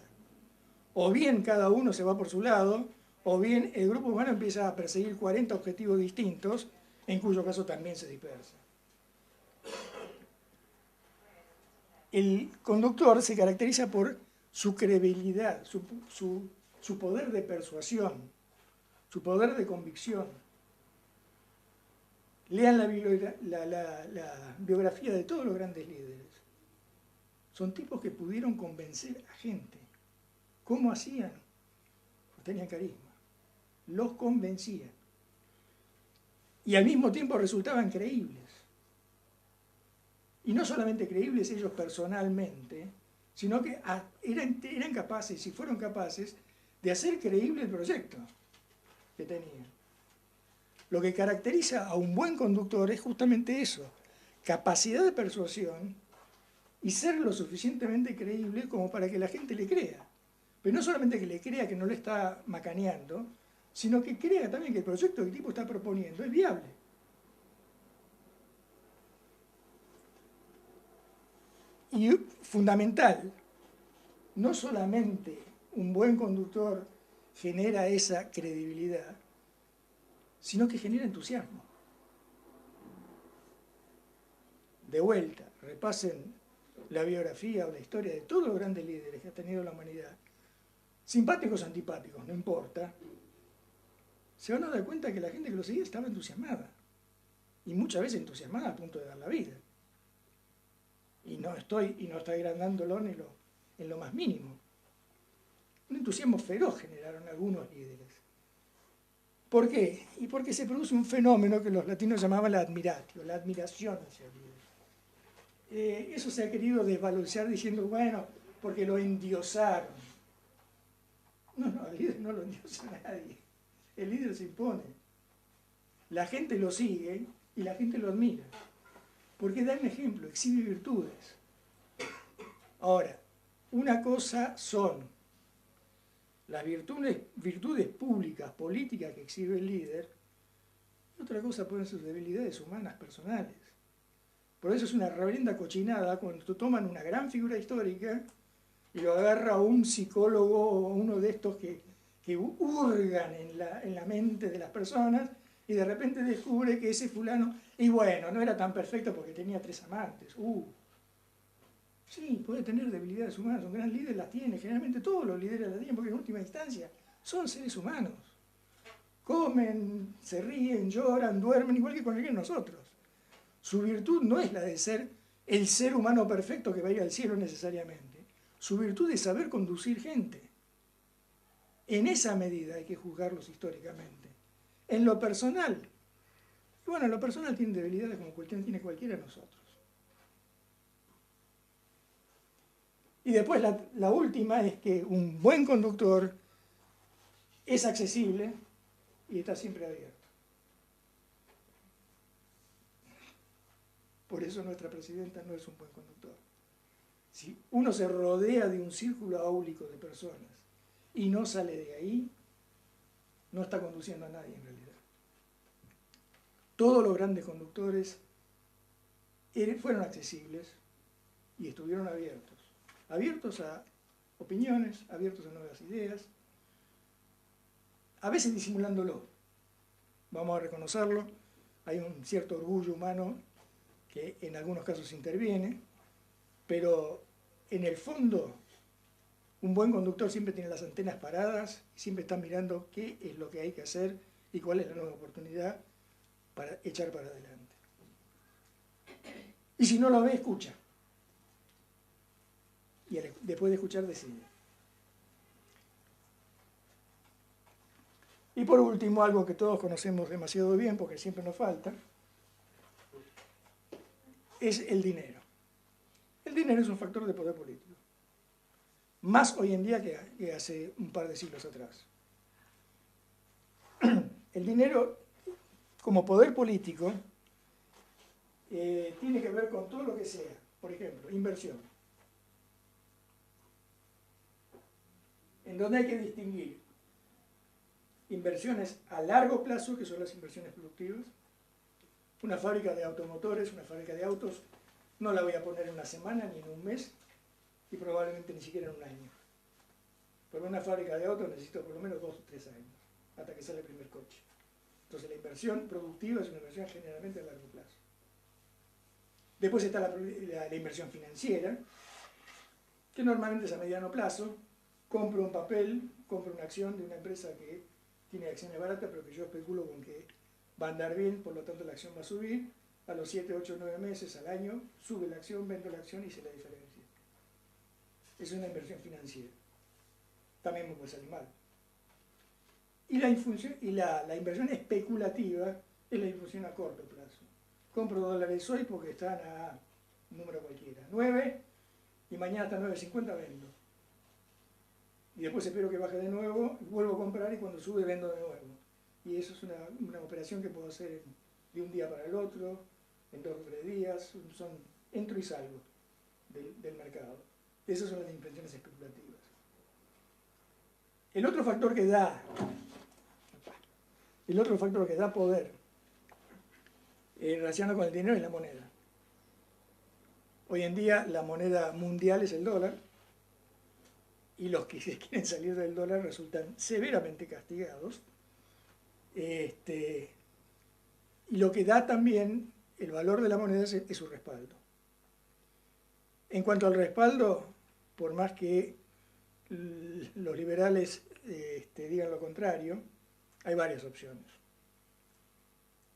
O bien cada uno se va por su lado, o bien el grupo humano empieza a perseguir 40 objetivos distintos, en cuyo caso también se dispersa. El conductor se caracteriza por su credibilidad, su poder de persuasión, su poder de convicción. Lean la biografía de todos los grandes líderes. Son tipos que pudieron convencer a gente. ¿Cómo hacían? Tenían carisma. Los convencían. Y al mismo tiempo resultaban creíbles. Y no solamente creíbles ellos personalmente, sino que eran capaces, y fueron capaces, de hacer creíble el proyecto que tenían. Lo que caracteriza a un buen conductor es justamente eso, capacidad de persuasión y ser lo suficientemente creíble como para que la gente le crea. Pero no solamente que le crea que no le está macaneando, sino que crea también que el proyecto que el tipo está proponiendo es viable. Y fundamental, no solamente un buen conductor genera esa credibilidad, sino que genera entusiasmo. De vuelta, repasen la biografía o la historia de todos los grandes líderes que ha tenido la humanidad, simpáticos o antipáticos, no importa, se van a dar cuenta que la gente que lo seguía estaba entusiasmada. y muchas veces entusiasmada a punto de dar la vida. Y no estoy agrandándolo en lo más mínimo. Un entusiasmo feroz generaron algunos líderes. ¿Por qué? Y porque se produce un fenómeno que los latinos llamaban la admiratio, la admiración hacia el líder. Eso se ha querido desvalorizar diciendo, bueno, porque lo endiosaron. No, el líder no lo endiosa a nadie. El líder se impone. La gente lo sigue y la gente lo admira. Porque da un ejemplo, exhibe virtudes. Ahora, una cosa son las virtudes públicas, políticas que exhibe el líder, y otra cosa pueden ser sus debilidades humanas, personales. Por eso es una reverenda cochinada cuando toman una gran figura histórica y lo agarra un psicólogo o uno de estos que hurgan en la mente de las personas y de repente descubre que ese fulano, y bueno, no era tan perfecto porque tenía 3 amantes. Sí, puede tener debilidades humanas, un gran líder las tiene, generalmente todos los líderes las tienen porque en última instancia son seres humanos. Comen, se ríen, lloran, duermen, igual que cualquiera de nosotros. Su virtud no es la de ser el ser humano perfecto que va a ir al cielo necesariamente. Su virtud es saber conducir gente. En esa medida hay que juzgarlos históricamente. En lo personal, bueno, en lo personal tienen debilidades como tiene cualquiera de nosotros. Y después la última es que un buen conductor es accesible y está siempre abierto. Por eso nuestra presidenta no es un buen conductor. Si uno se rodea de un círculo áulico de personas y no sale de ahí, no está conduciendo a nadie en realidad. Todos los grandes conductores fueron accesibles y estuvieron abiertos. Abiertos a opiniones, abiertos a nuevas ideas, a veces disimulándolo. Vamos a reconocerlo, hay un cierto orgullo humano que en algunos casos interviene, pero en el fondo un buen conductor siempre tiene las antenas paradas y siempre está mirando qué es lo que hay que hacer y cuál es la nueva oportunidad para echar para adelante. Y si no lo ve, escucha. Y después de escuchar, decide. Y por último, algo que todos conocemos demasiado bien, porque siempre nos falta, es el dinero. El dinero es un factor de poder político. Más hoy en día que hace un par de siglos atrás. El dinero, como poder político, tiene que ver con todo lo que sea. Por ejemplo, inversión. En donde hay que distinguir inversiones a largo plazo, que son las inversiones productivas. Una fábrica de automotores, una fábrica de autos, no la voy a poner en una semana ni en un mes y probablemente ni siquiera en un año. Pero una fábrica de autos necesito por lo menos 2 o 3 años hasta que sale el primer coche. Entonces la inversión productiva es una inversión generalmente a largo plazo. Después está la inversión financiera, que normalmente es a mediano plazo. Compro un papel, compro una acción de una empresa que tiene acciones baratas, pero que yo especulo con que va a andar bien, por lo tanto la acción va a subir. A los 7, 8, 9 meses, al año, sube la acción, vendo la acción y hice la diferencia. Es una inversión financiera. También me puede salir mal. Y la inversión especulativa es la inversión a corto plazo. Compro dólares hoy porque están a un número cualquiera, 9, y mañana está 9.50, vendo. Y después espero que baje de nuevo, vuelvo a comprar y cuando sube vendo de nuevo. Y eso es una operación que puedo hacer de un día para el otro, en 2 o 3 días, entro y salgo del mercado. Esas son las inversiones especulativas. El otro factor que da poder relacionado con el dinero es la moneda. Hoy en día la moneda mundial es el dólar, y los que quieren salir del dólar resultan severamente castigados. Y lo que da también el valor de la moneda es su respaldo. En cuanto al respaldo, por más que los liberales digan lo contrario, hay varias opciones.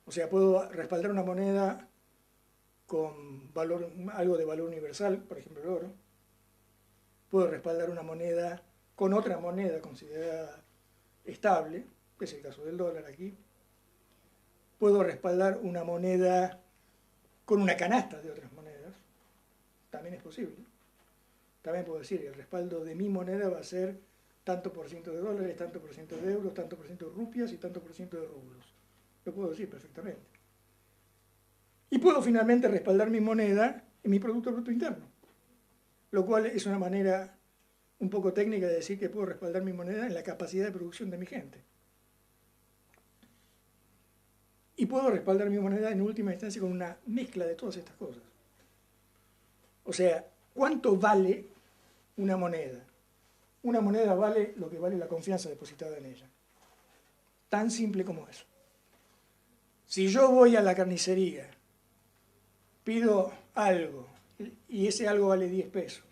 O sea, puedo respaldar una moneda con valor, algo de valor universal, por ejemplo el oro. Puedo respaldar una moneda con otra moneda considerada estable, que es el caso del dólar aquí. Puedo respaldar una moneda con una canasta de otras monedas, también es posible. También puedo decir, el respaldo de mi moneda va a ser tanto por ciento de dólares, tanto por ciento de euros, tanto por ciento de rupias y tanto por ciento de rublos. Lo puedo decir perfectamente. Y puedo finalmente respaldar mi moneda en mi Producto Bruto Interno, lo cual es una manera un poco técnica de decir que puedo respaldar mi moneda en la capacidad de producción de mi gente. Y puedo respaldar mi moneda en última instancia con una mezcla de todas estas cosas. O sea, ¿cuánto vale una moneda? Una moneda vale lo que vale la confianza depositada en ella. Tan simple como eso. Si yo voy a la carnicería, pido algo, y ese algo vale 10 pesos,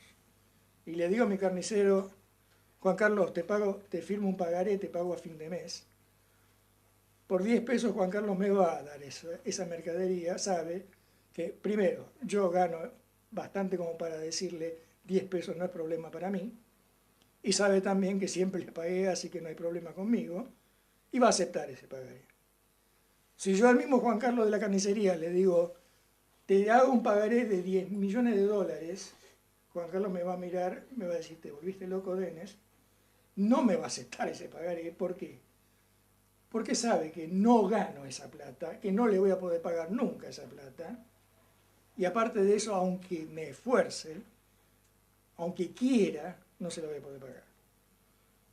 y le digo a mi carnicero, Juan Carlos, te firmo un pagaré, te pago a fin de mes. Por 10 pesos Juan Carlos me va a dar esa mercadería, sabe que primero yo gano bastante como para decirle 10 pesos no es problema para mí, y sabe también que siempre le pagué, así que no hay problema conmigo, y va a aceptar ese pagaré. Si yo al mismo Juan Carlos de la carnicería le digo, te hago un pagaré de 10 millones de dólares, Juan Carlos me va a mirar, me va a decir, te volviste loco, Denis, no me va a aceptar ese pagaré. ¿Por qué? Porque sabe que no gano esa plata, que no le voy a poder pagar nunca esa plata, y aparte de eso, aunque me esfuerce, aunque quiera, no se la voy a poder pagar.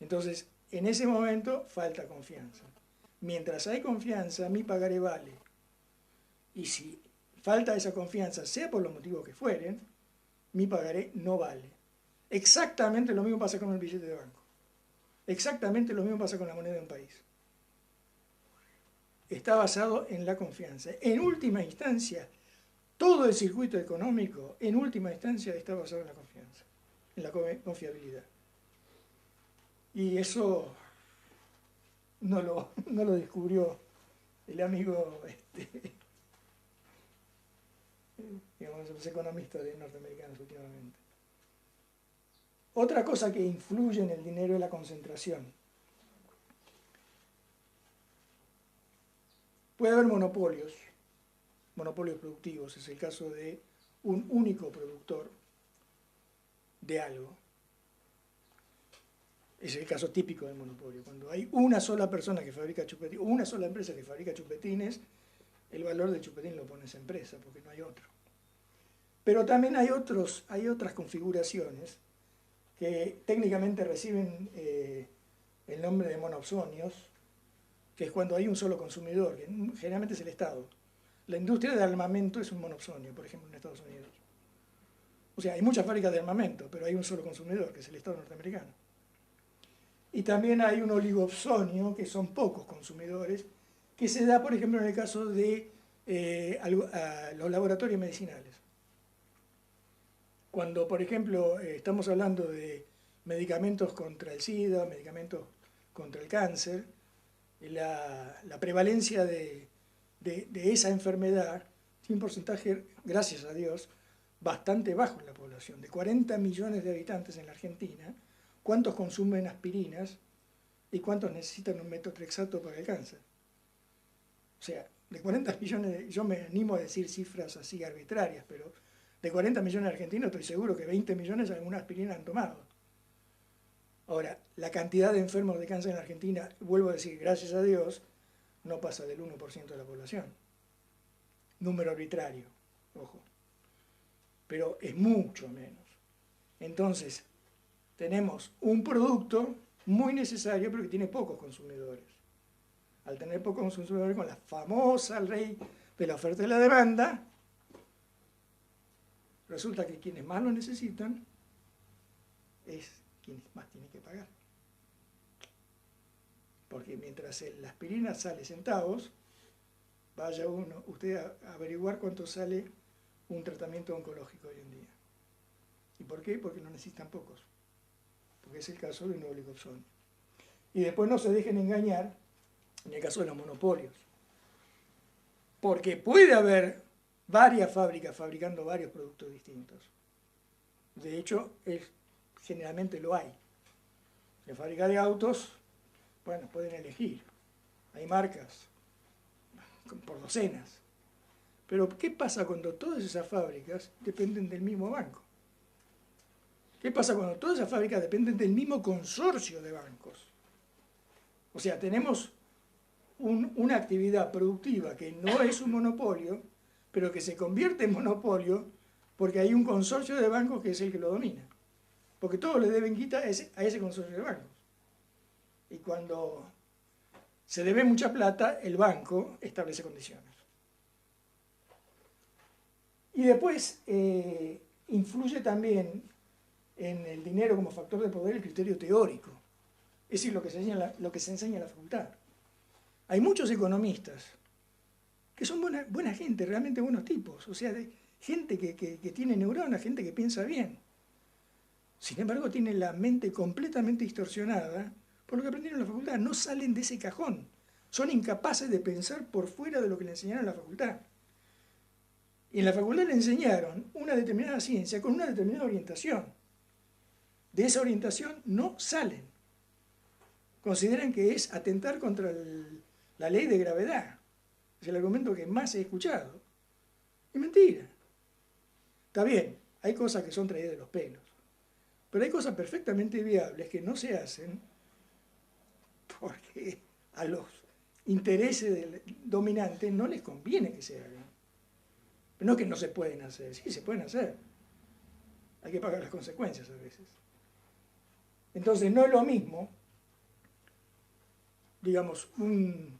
Entonces, en ese momento falta confianza. Mientras hay confianza, mi pagaré vale. Y si falta esa confianza, sea por los motivos que fueren, mi pagaré no vale. Exactamente lo mismo pasa con el billete de banco. Exactamente lo mismo pasa con la moneda de un país. Está basado en la confianza. En última instancia, todo el circuito económico, en última instancia, está basado en la confianza, en la confiabilidad. Y eso no lo descubrió el amigo, digamos, los economistas norteamericanos últimamente. Otra cosa que influye en el dinero es la concentración. Puede haber monopolios productivos, es el caso de un único productor de algo. Es el caso típico del monopolio. Cuando hay una sola persona que fabrica chupetines, o una sola empresa que fabrica chupetines, el valor del chupetín lo pone esa empresa, porque no hay otro. Pero también hay otras configuraciones que técnicamente reciben el nombre de monopsonios, que es cuando hay un solo consumidor, que generalmente es el Estado. La industria de armamento es un monopsonio, por ejemplo, en Estados Unidos. O sea, hay muchas fábricas de armamento, pero hay un solo consumidor, que es el Estado norteamericano. Y también hay un oligopsonio, que son pocos consumidores, que se da, por ejemplo, en el caso de los laboratorios medicinales. Cuando, por ejemplo, estamos hablando de medicamentos contra el SIDA, medicamentos contra el cáncer, la prevalencia de esa enfermedad tiene un porcentaje, gracias a Dios, bastante bajo en la población. De 40 millones de habitantes en la Argentina, ¿cuántos consumen aspirinas y cuántos necesitan un metotrexato para el cáncer? O sea, de 40 millones, yo me animo a decir cifras así arbitrarias, pero de 40 millones de argentinos estoy seguro que 20 millones alguna aspirina han tomado. Ahora, la cantidad de enfermos de cáncer en Argentina, vuelvo a decir, gracias a Dios, no pasa del 1% de la población. Número arbitrario, ojo. Pero es mucho menos. Entonces, tenemos un producto muy necesario, pero que tiene pocos consumidores. Al tener pocos consumidores, con la famosa ley de la oferta y la demanda, resulta que quienes más lo necesitan es quienes más tienen que pagar. Porque mientras la aspirina sale centavos, vaya usted a averiguar cuánto sale un tratamiento oncológico hoy en día. ¿Y por qué? Porque no necesitan pocos. Porque es el caso de un oligopsonio. Y después no se dejen engañar en el caso de los monopolios. porque puede haber varias fábricas fabricando varios productos distintos. De hecho, generalmente lo hay. En fábrica de autos, bueno, pueden elegir. Hay marcas por docenas. Pero ¿qué pasa cuando todas esas fábricas dependen del mismo banco? ¿Qué pasa cuando todas esas fábricas dependen del mismo consorcio de bancos? O sea, tenemos una actividad productiva que no es un monopolio, pero que se convierte en monopolio porque hay un consorcio de bancos que es el que lo domina. Porque todos le deben guita a ese consorcio de bancos. Y cuando se debe mucha plata, el banco establece condiciones. Y después influye también en el dinero como factor de poder el criterio teórico. Es decir, lo que se enseña en la facultad. Hay muchos economistas que son buena gente, realmente buenos tipos. O sea, gente que tiene neuronas, gente que piensa bien. Sin embargo, tienen la mente completamente distorsionada por lo que aprendieron en la facultad. No salen de ese cajón. Son incapaces de pensar por fuera de lo que le enseñaron en la facultad. Y en la facultad le enseñaron una determinada ciencia con una determinada orientación. De esa orientación no salen. Consideran que es atentar contra la ley de gravedad. Es el argumento que más he escuchado. Y mentira. Está bien, hay cosas que son traídas de los pelos. Pero hay cosas perfectamente viables que no se hacen porque a los intereses dominantes no les conviene que se hagan. Pero no que no se pueden hacer, sí, se pueden hacer. Hay que pagar las consecuencias a veces. Entonces no es lo mismo, digamos, un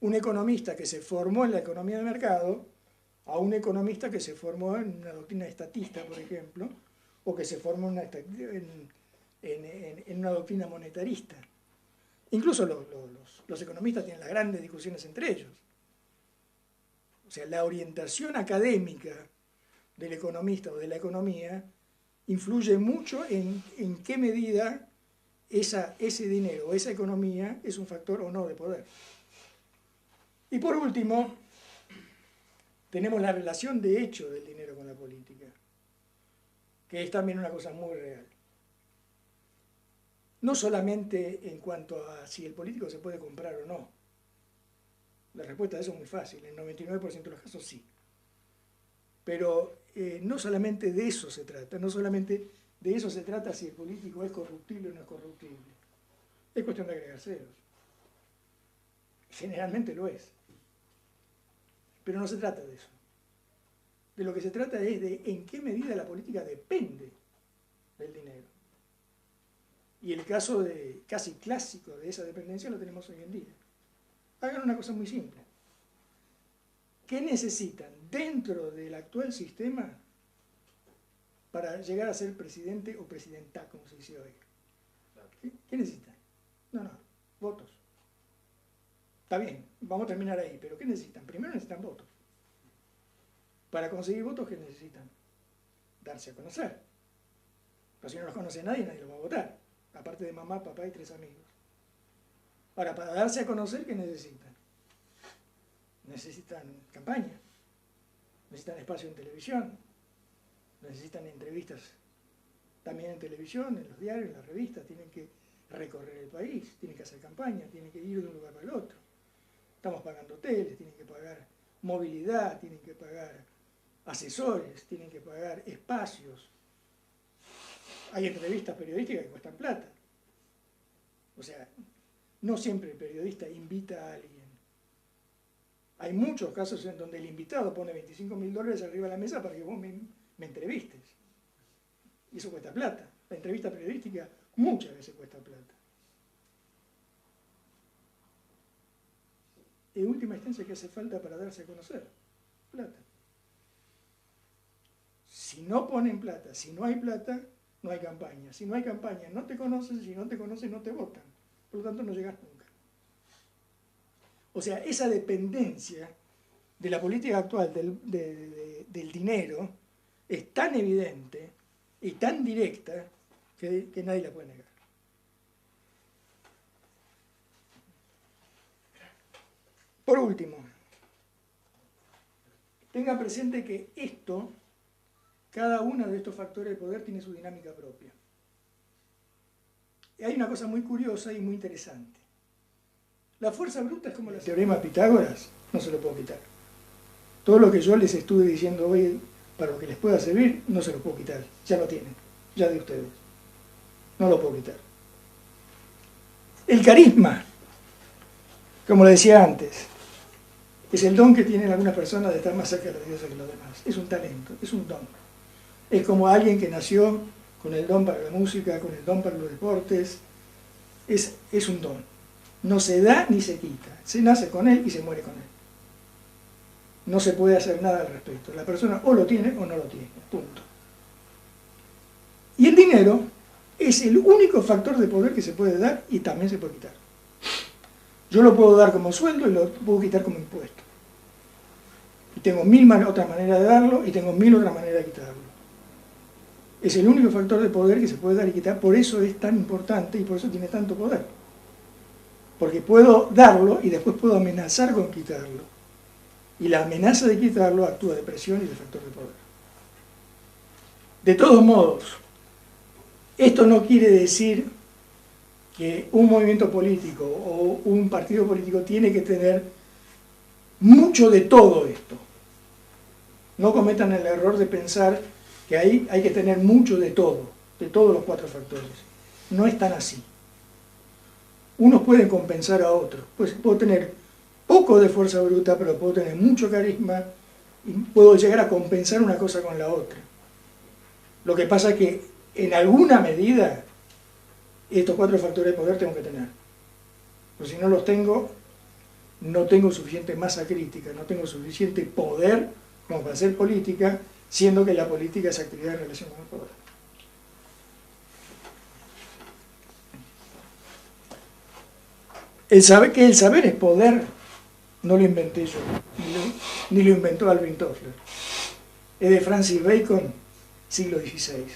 economista que se formó en la economía de mercado a un economista que se formó en una doctrina estatista, por ejemplo, o que se formó en una doctrina monetarista. Incluso los economistas tienen las grandes discusiones entre ellos. O sea, la orientación académica del economista o de la economía influye mucho en qué medida ese dinero o esa economía es un factor o no de poder. Y por último, tenemos la relación de hecho del dinero con la política, que es también una cosa muy real. No solamente en cuanto a si el político se puede comprar o no. La respuesta a eso es muy fácil, en el 99% de los casos sí. Pero no solamente de eso se trata, no solamente de eso se trata si el político es corruptible o no es corruptible. Es cuestión de agregar ceros. Generalmente lo es. Pero no se trata de eso. De lo que se trata es de en qué medida la política depende del dinero. Y el caso casi clásico de esa dependencia lo tenemos hoy en día. Hagan una cosa muy simple. ¿Qué necesitan dentro del actual sistema para llegar a ser presidente o presidenta, como se dice hoy? ¿Qué necesitan? No, votos. Está bien, vamos a terminar ahí, pero ¿qué necesitan? Primero necesitan votos. Para conseguir votos, ¿qué necesitan? Darse a conocer. Pero si no los conoce nadie, nadie los va a votar. Aparte de mamá, papá y 3 amigos. Ahora, para darse a conocer, ¿qué necesitan? Necesitan campaña, necesitan espacio en televisión, necesitan entrevistas también en televisión, en los diarios, en las revistas, tienen que recorrer el país, tienen que hacer campaña, tienen que ir de un lugar para el otro. Estamos pagando hoteles, tienen que pagar movilidad, tienen que pagar asesores, tienen que pagar espacios. Hay entrevistas periodísticas que cuestan plata. O sea, no siempre el periodista invita a alguien. Hay muchos casos en donde el invitado pone $25.000 arriba de la mesa para que vos me entrevistes. Y eso cuesta plata. La entrevista periodística muchas veces cuesta plata. En última instancia, ¿qué hace falta para darse a conocer? Plata. Si no ponen plata, si no hay plata, no hay campaña. Si no hay campaña, no te conocen, si no te conocen, no te votan. Por lo tanto, no llegas nunca. O sea, esa dependencia de la política actual del dinero es tan evidente y tan directa que nadie la puede negar. Por último, tenga presente que cada uno de estos factores de poder tiene su dinámica propia. Y hay una cosa muy curiosa y muy interesante. La fuerza bruta es como el teorema de Pitágoras, no se lo puedo quitar. Todo lo que yo les estuve diciendo hoy, para lo que les pueda servir, no se lo puedo quitar. Ya lo tienen, ya de ustedes. No lo puedo quitar. El carisma, como le decía antes, es el don que tienen algunas personas de estar más cerca de la diosa que los demás. Es un talento, es un don. Es como alguien que nació con el don para la música, con el don para los deportes. Es un don. No se da ni se quita. Se nace con él y se muere con él. No se puede hacer nada al respecto. La persona o lo tiene o no lo tiene. Punto. Y el dinero es el único factor de poder que se puede dar y también se puede quitar. Yo lo puedo dar como sueldo y lo puedo quitar como impuesto. Y tengo 1000 otras maneras de darlo y tengo 1000 otras maneras de quitarlo. Es el único factor de poder que se puede dar y quitar, por eso es tan importante y por eso tiene tanto poder. Porque puedo darlo y después puedo amenazar con quitarlo. Y la amenaza de quitarlo actúa de presión y de factor de poder. De todos modos, esto no quiere decir que un movimiento político o un partido político tiene que tener mucho de todo esto. No cometan el error de pensar que ahí hay que tener mucho de todo, de todos los 4 factores. No es tan así. Unos pueden compensar a otros. Pues puedo tener poco de fuerza bruta, pero puedo tener mucho carisma y puedo llegar a compensar una cosa con la otra. Lo que pasa es que en alguna medida estos 4 factores de poder tengo que tener. Pero si no los tengo, no tengo suficiente masa crítica, no tengo suficiente poder como para hacer política, siendo que la política es actividad en relación con el poder. El saber es poder, no lo inventé yo, ni lo inventó Alvin Toffler. Es de Francis Bacon, siglo XVI,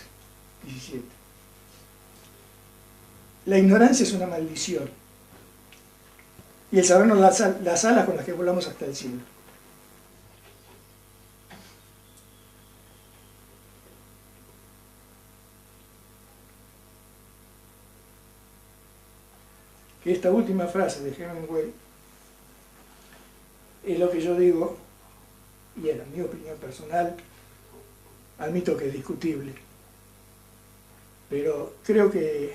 XVII. La ignorancia es una maldición. Y el saber nos da las alas con las que volamos hasta el cielo. Que esta última frase de Hemingway es lo que yo digo, y era mi opinión personal, admito que es discutible, pero creo que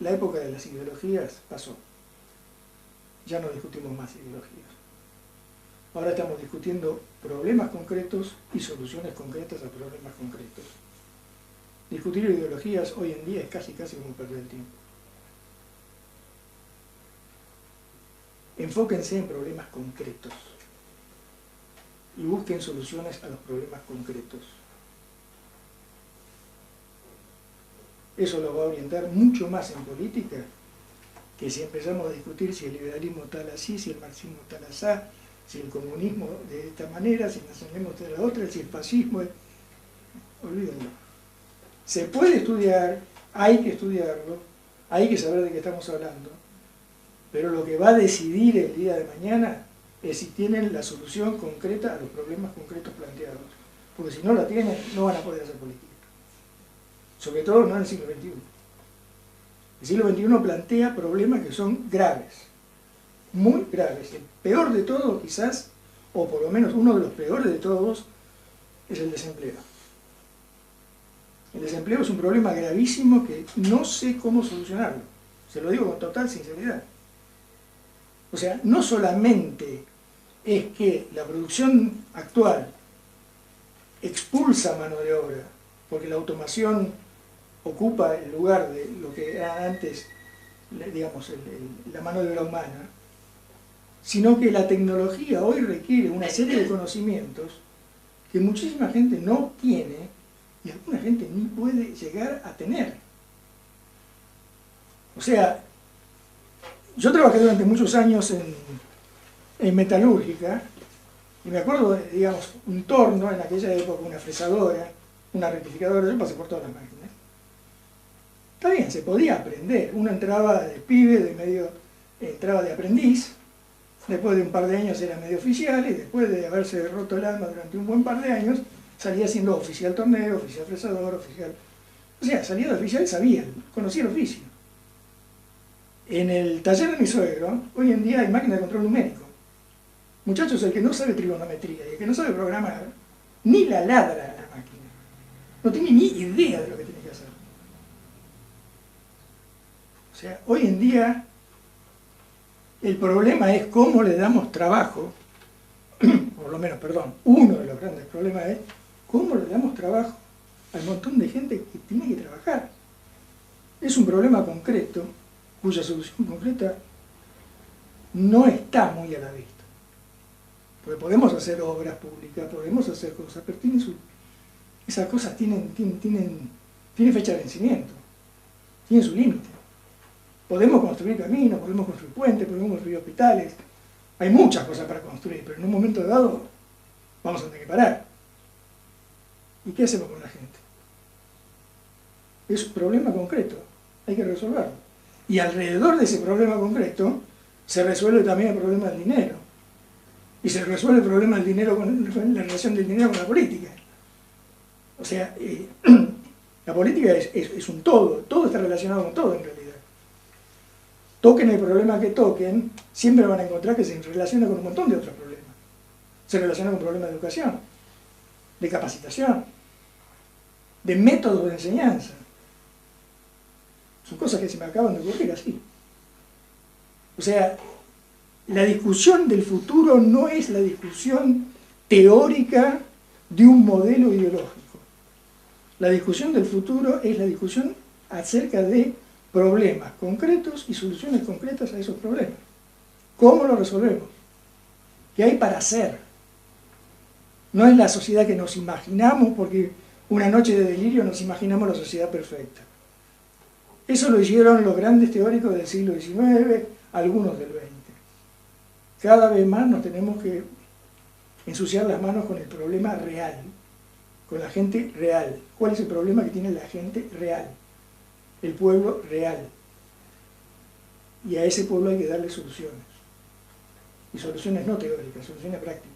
la época de las ideologías pasó. Ya no discutimos más ideologías. Ahora estamos discutiendo problemas concretos y soluciones concretas a problemas concretos. Discutir ideologías hoy en día es casi como perder el tiempo. Enfóquense en problemas concretos y busquen soluciones a los problemas concretos. Eso lo va a orientar mucho más en política que si empezamos a discutir si el liberalismo tal así, si el marxismo tal así, si el comunismo de esta manera, si el nacionalismo de la otra, si el fascismo... Olvídenlo. Se puede estudiar, hay que estudiarlo, hay que saber de qué estamos hablando, pero lo que va a decidir el día de mañana es si tienen la solución concreta a los problemas concretos planteados. Porque si no la tienen, no van a poder hacer política. Sobre todo no en el siglo XXI. El siglo XXI plantea problemas que son graves, muy graves. El peor de todos quizás, o por lo menos uno de los peores de todos, es el desempleo. El desempleo es un problema gravísimo que no sé cómo solucionarlo. Se lo digo con total sinceridad. O sea, no solamente es que la producción actual expulsa mano de obra, porque la automación ocupa el lugar de lo que era antes, digamos, la mano de obra humana, sino que la tecnología hoy requiere una serie de conocimientos que muchísima gente no tiene y alguna gente ni puede llegar a tener. O sea, yo trabajé durante muchos años en metalúrgica y me acuerdo de, digamos, un torno en aquella época, una fresadora, una rectificadora, yo pasé por todas las máquinas. Está bien, se podía aprender. Uno entraba de pibe, entraba de aprendiz, después de un par de años era medio oficial y después de haberse roto el alma durante un buen par de años, salía siendo oficial torneo, oficial fresador, oficial... O sea, salía de oficial y sabía, conocía el oficio. En el taller de mi suegro, hoy en día hay máquina de control numérico. Muchachos, el que no sabe trigonometría y el que no sabe programar, ni la ladra a la máquina. No tiene ni idea de lo que tiene que hacer. O sea, hoy en día el problema es cómo le damos trabajo, por lo menos, perdón, uno de los grandes problemas es cómo le damos trabajo al montón de gente que tiene que trabajar. Es un problema concreto, cuya solución concreta no está muy a la vista. Porque podemos hacer obras públicas, podemos hacer cosas, pero esas cosas tienen fecha de vencimiento, tienen su límite. Podemos construir caminos, podemos construir puentes, podemos construir hospitales. Hay muchas cosas para construir, pero en un momento dado vamos a tener que parar. ¿Y qué hacemos con la gente? Es un problema concreto, hay que resolverlo. Y alrededor de ese problema concreto se resuelve también el problema del dinero. Y se resuelve el problema del dinero con la relación del dinero con la política. O sea, la política es un todo está relacionado con todo en realidad. Toquen el problema que toquen, siempre van a encontrar que se relaciona con un montón de otros problemas. Se relaciona con problemas de educación, de capacitación, de métodos de enseñanza. Son cosas que se me acaban de ocurrir así. O sea, la discusión del futuro no es la discusión teórica de un modelo ideológico. La discusión del futuro es la discusión acerca de problemas concretos y soluciones concretas a esos problemas. ¿Cómo lo resolvemos? ¿Qué hay para hacer? No es la sociedad que nos imaginamos, porque una noche de delirio nos imaginamos la sociedad perfecta. Eso lo hicieron los grandes teóricos del siglo XIX, algunos del XX. Cada vez más nos tenemos que ensuciar las manos con el problema real, con la gente real. ¿Cuál es el problema que tiene la gente real? El pueblo real. Y a ese pueblo hay que darle soluciones. Y soluciones no teóricas, soluciones prácticas.